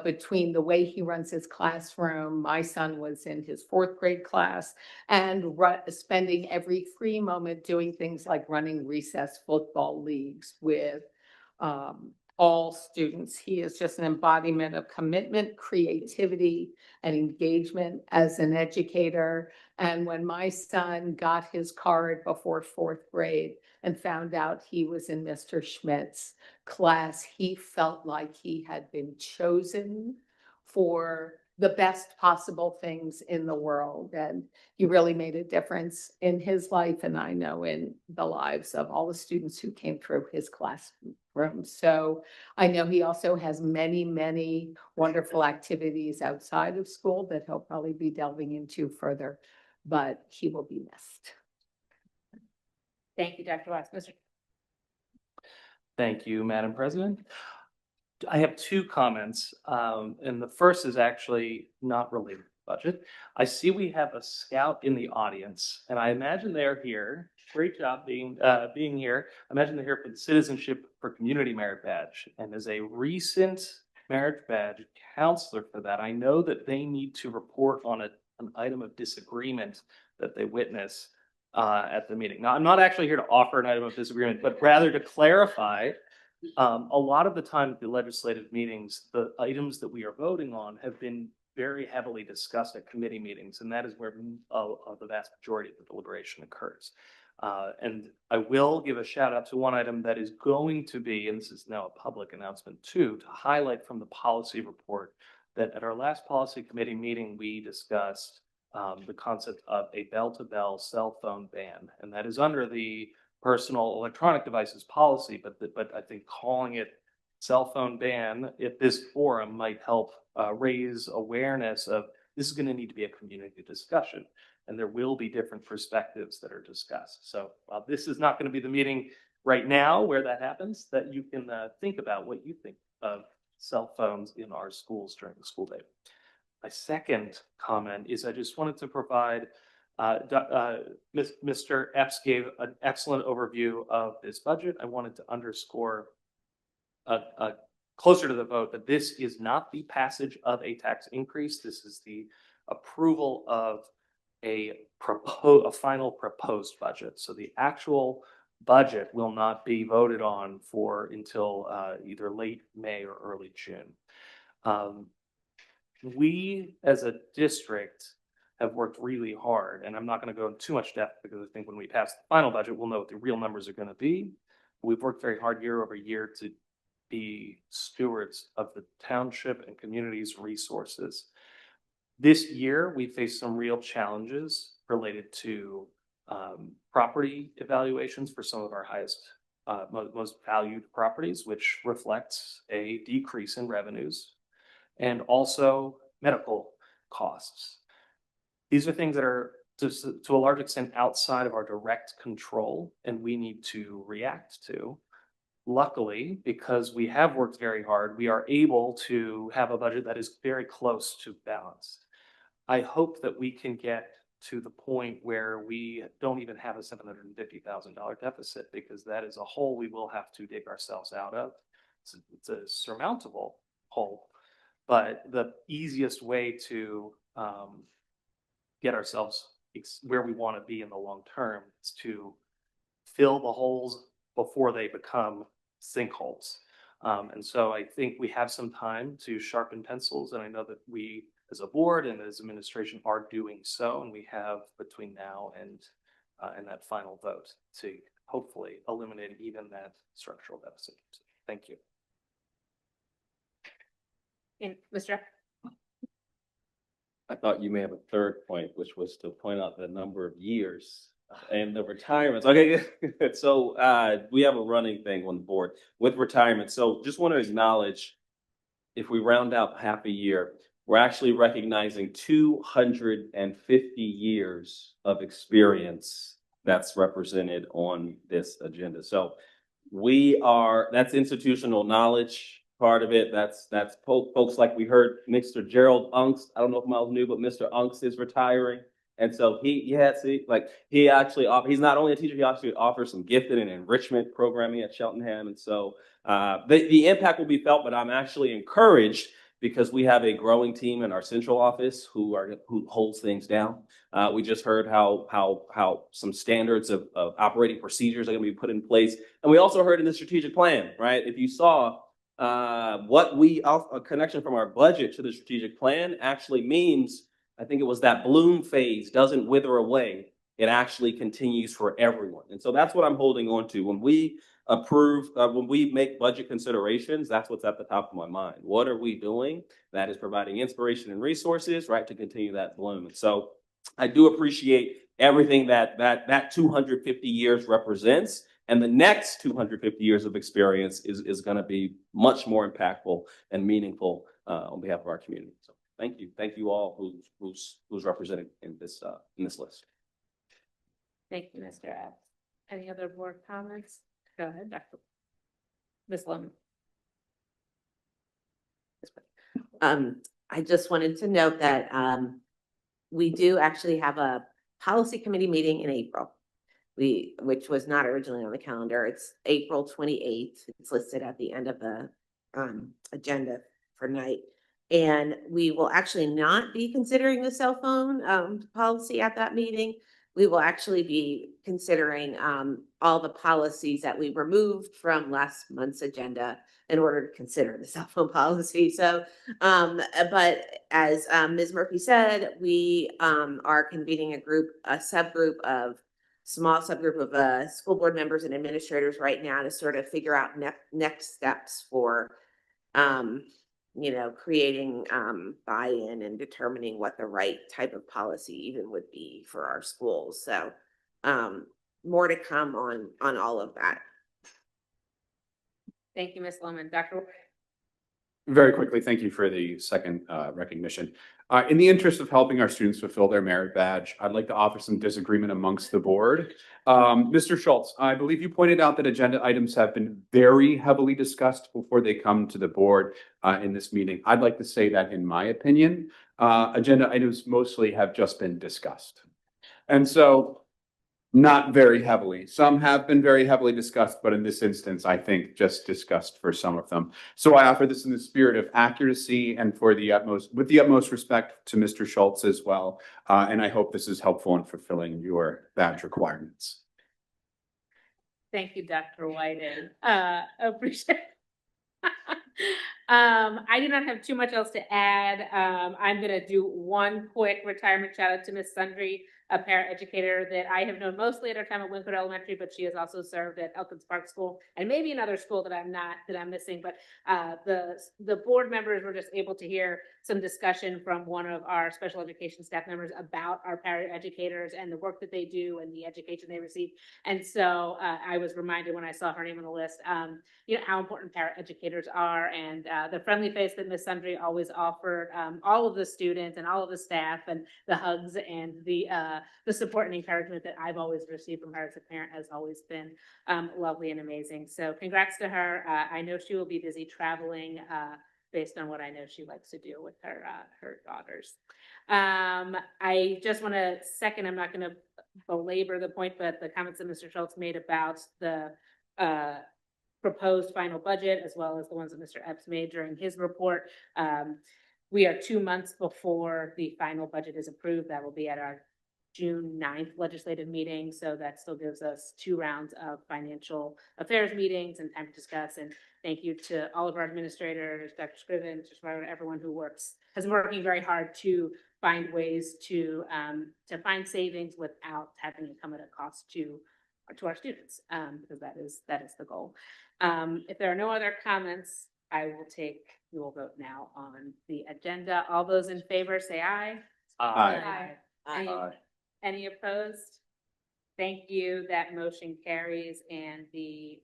Between the way he runs his classroom, my son was in his 4th grade class, and spending every free moment doing things like running recess football leagues with all students. He is just an embodiment of commitment, creativity, and engagement as an educator. And when my son got his card before 4th grade and found out he was in Mr. Schmidt's class, he felt like he had been chosen for the best possible things in the world. And he really made a difference in his life, and I know in the lives of all the students who came through his classroom. So I know he also has many, many wonderful activities outside of school that he'll probably be delving into further, but he will be missed. Thank you, Dr. Watts. Mr. Thank you, Madam President. I have two comments, and the first is actually not related to budget. I see we have a scout in the audience, and I imagine they're here. Great job being here. I imagine they're here for the Citizenship for Community Merit Badge. And as a recent merit badge counselor for that, I know that they need to report on an item of disagreement that they witness at the meeting. Now, I'm not actually here to offer an item of disagreement, but rather to clarify. A lot of the time at the legislative meetings, the items that we are voting on have been very heavily discussed at committee meetings, and that is where the vast majority of the deliberation occurs. And I will give a shout out to one item that is going to be, and this is now a public announcement too, to highlight from the policy report that at our last policy committee meeting, we discussed the concept of a bell-to-bell cell phone ban, and that is under the personal electronic devices policy, but I think calling it cell phone ban at this forum might help raise awareness of this is going to need to be a community discussion, and there will be different perspectives that are discussed. So while this is not going to be the meeting right now where that happens, that you can think about what you think of cell phones in our schools during the school day. My second comment is I just wanted to provide Mr. Epps gave an excellent overview of this budget. I wanted to underscore closer to the vote that this is not the passage of a tax increase. This is the approval of a final proposed budget. So the actual budget will not be voted on until either late May or early June. We as a district have worked really hard, and I'm not going to go into too much depth because I think when we pass the final budget, we'll know what the real numbers are going to be. We've worked very hard year over year to be stewards of the township and community's resources. This year, we faced some real challenges related to property evaluations for some of our highest, most valued properties, which reflects a decrease in revenues, and also medical costs. These are things that are to a large extent outside of our direct control, and we need to react to. Luckily, because we have worked very hard, we are able to have a budget that is very close to balanced. I hope that we can get to the point where we don't even have a $750,000 deficit, because that is a hole we will have to dig ourselves out of. It's a surmountable hole, but the easiest way to get ourselves where we want to be in the long term is to fill the holes before they become sinkholes. And so I think we have some time to sharpen pencils, and I know that we as a board and as administration are doing so, and we have between now and that final vote to hopefully eliminate even that structural deficit. So thank you. And Mr. I thought you may have a third point, which was to point out the number of years and the retirements. Okay, so we have a running thing on the board with retirement. So just want to acknowledge, if we round out half a year, we're actually recognizing 250 years of experience that's represented on this agenda. So that's institutional knowledge. Part of it, that's folks like we heard Mr. Gerald Unks. I don't know if Miles knew, but Mr. Unks is retiring. And so he's not only a teacher, he actually offers some gifted and enrichment programming at Cheltenham. And so the impact will be felt, but I'm actually encouraged because we have a growing team in our central office who holds things down. We just heard how some standards of operating procedures are going to be put in place. And we also heard in the strategic plan, right? If you saw a connection from our budget to the strategic plan actually means, I think it was that bloom phase doesn't wither away. it actually continues for everyone. And so that's what I'm holding on to. When we approve, when we make budget considerations, that's what's at the top of my mind. What are we doing that is providing inspiration and resources, right, to continue that bloom? And so I do appreciate everything that 250 years represents. And the next 250 years of experience is going to be much more impactful and meaningful on behalf of our community. So thank you all who's represented in this list. Thank you, Mr. Epps. Any other board comments? Go ahead, Dr. Ms. Lohman. I just wanted to note that we do actually have a policy committee meeting in April. Which was not originally on the calendar. It's April 28th. It's listed at the end of the agenda for night. And we will actually not be considering the cell phone policy at that meeting. We will actually be considering all the policies that we removed from last month's agenda in order to consider the cell phone policy. So, but as Ms. Murphy said, we are convening a small subgroup of school board members and administrators right now to sort of figure out next steps for, creating buy-in and determining what the right type of policy even would be for our schools. So more to come on all of that. Thank you, Ms. Lohman. Dr. Very quickly, thank you for the second recognition. In the interest of helping our students fulfill their merit badge, I'd like to offer some disagreement amongst the board. Mr. Schultz, I believe you pointed out that agenda items have been very heavily discussed before they come to the board in this meeting. I'd like to say that in my opinion, agenda items mostly have just been discussed. And so not very heavily. Some have been very heavily discussed, but in this instance, I think just discussed for some of them. So I offer this in the spirit of accuracy and with the utmost respect to Mr. Schultz as well. And I hope this is helpful in fulfilling your badge requirements. Thank you, Dr. Whiten. Appreciate it. I do not have too much else to add. I'm going to do one quick retirement shout out to Miss Sundry, a paraeducator that I have known mostly at her time at Winfield Elementary, but she has also served at Elkins Park School and maybe another school that I'm missing. But the board members were just able to hear some discussion from one of our special education staff members about our paraeducators and the work that they do and the education they receive. And so I was reminded when I saw her name on the list, how important paraeducators are, and the friendly face that Miss Sundry always offered all of the students and all of the staff, and the hugs and the support and encouragement that I've always received from her as a parent has always been lovely and amazing. So congrats to her. I know she will be busy traveling based on what I know she likes to do with her daughters. I just want to second, I'm not going to belabor the point, but the comments that Mr. Schultz made about the proposed final budget, as well as the ones that Mr. Epps made during his report. We are 2 months before the final budget is approved. That will be at our June 9th legislative meeting. So that still gives us 2 rounds of financial affairs meetings and time to discuss. And thank you to all of our administrators, Dr. Scriven, Mr. Smart, everyone who has been working very hard to find ways to find savings without having to come at a cost to our students, because that is the goal. If there are no other comments, we will vote now on the agenda. All those in favor say aye. Aye. Aye. Any opposed? Thank you. That motion carries and the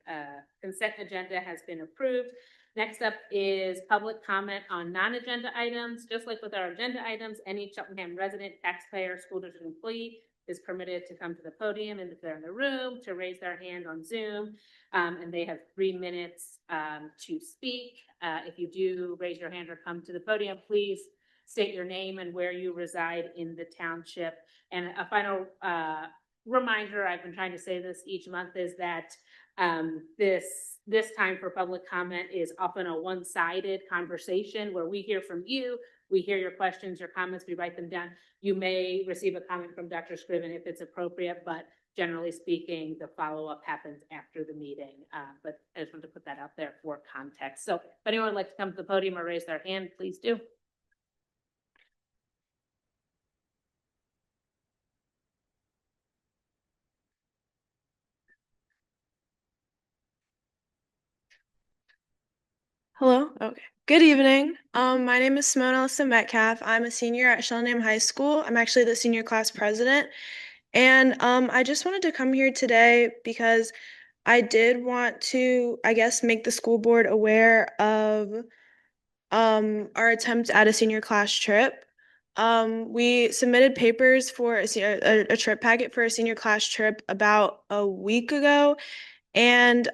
consent agenda has been approved. Next up is public comment on non-agenda items. Just like with our agenda items, any Cheltenham resident, taxpayer, school district employee is permitted to come to the podium, and if they're in the room, to raise their hand on Zoom, and they have 3 minutes to speak. If you do raise your hand or come to the podium, please state your name and where you reside in the township. And a final reminder, I've been trying to say this each month, is that this time for public comment is often a one-sided conversation where we hear from you, we hear your questions, your comments, we write them down. You may receive a comment from Dr. Scriven if it's appropriate, but generally speaking, the follow-up happens after the meeting. But I just want to put that out there for context. So if anyone would like to come to the podium or raise their hand, please do. Hello. Okay. Good evening. My name is Simone Ellison Metcalf. I'm a senior at Shellingham High School. I'm actually the senior class president. And I just wanted to come here today because I did want to, I guess, make the school board aware of our attempt at a senior class trip. We submitted papers for a trip packet for a senior class trip about a week ago, and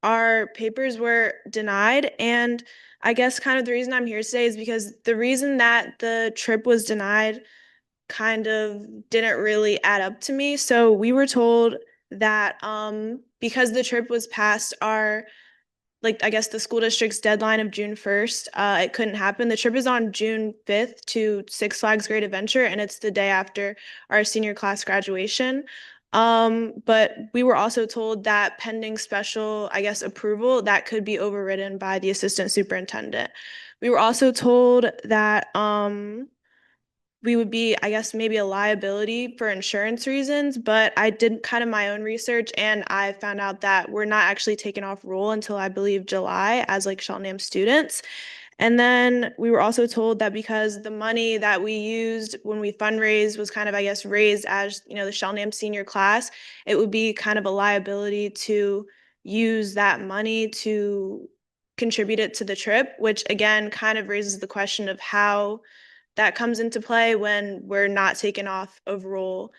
our papers were denied. And I guess kind of the reason I'm here today is because the reason that the trip was denied kind of didn't really add up to me. So we were told that because the trip was past our, like, I guess the school district's deadline of June 1st, it couldn't happen. The trip is on June 5th to Six Flags Great Adventure, and it's the day after our senior class graduation. But we were also told that pending special, I guess, approval, that could be overridden by the assistant superintendent. We were also told that we would be, I guess, maybe a liability for insurance reasons, but I did kind of my own research and I found out that we're not actually taken off roll until I believe July as like Cheltenham students. And then we were also told that because the money that we used when we fundraised was kind of, I guess, raised as, the Cheltenham senior class, it would be kind of a liability to use that money to contribute it to the trip, which again kind of raises the question of how that comes into play when we're not taken off of roll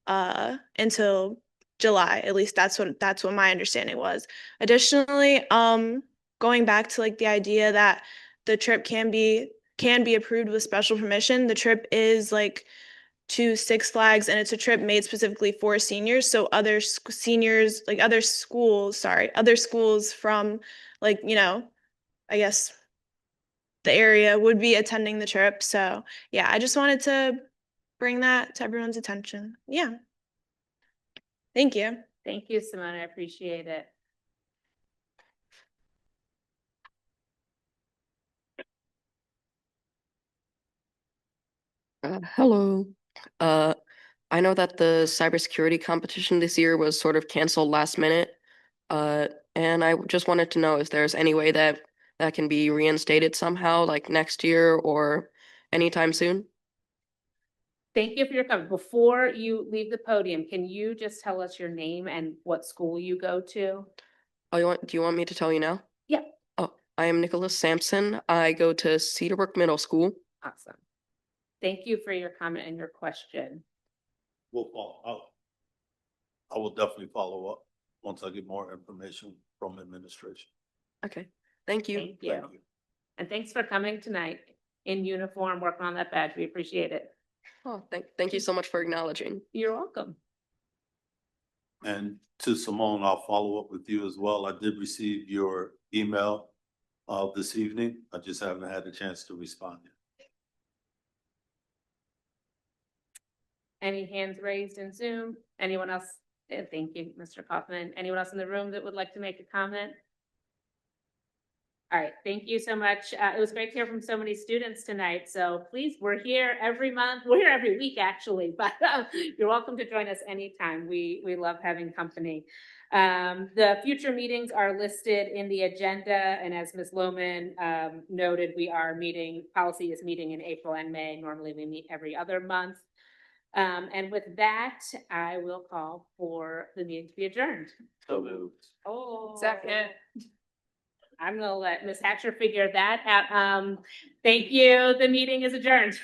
until July. At least that's what my understanding was. Additionally, going back to like the idea that the trip can be approved with special permission. The trip is like to Six Flags, and it's a trip made specifically for seniors. So other seniors, like other schools from like, I guess the area would be attending the trip. So yeah, I just wanted to bring that to everyone's attention. Yeah. Thank you. Thank you, Simone. I appreciate it. Hello. I know that the cybersecurity competition this year was sort of canceled last minute. And I just wanted to know if there's any way that that can be reinstated somehow, like next year or anytime soon. Thank you for your comment. Before you leave the podium, can you just tell us your name and what school you go to? Oh, do you want me to tell you now? Yeah. Oh, I am Nicholas Sampson. I go to Cedarbrook Middle School. Awesome. Thank you for your comment and your question. I will definitely follow up once I get more information from administration. Okay. Thank you. Thank you. And thanks for coming tonight in uniform, working on that badge. We appreciate it. Oh, thank you so much for acknowledging. You're welcome. And to Simone, I'll follow up with you as well. I did receive your email this evening. I just haven't had a chance to respond yet. Any hands raised in Zoom? Anyone else? Thank you, Mr. Kaufman. Anyone else in the room that would like to make a comment? All right, thank you so much. It was great to hear from so many students tonight. So please, we're here every month. We're here every week, actually, but you're welcome to join us anytime. We love having company. The future meetings are listed in the agenda, and as Ms. Lohman noted, policy is meeting in April and May. Normally we meet every other month. And with that, I will call for the meeting to be adjourned. So moved. Oh, Second. I'm gonna let Ms. Hatcher figure that out. Thank you. The meeting is adjourned.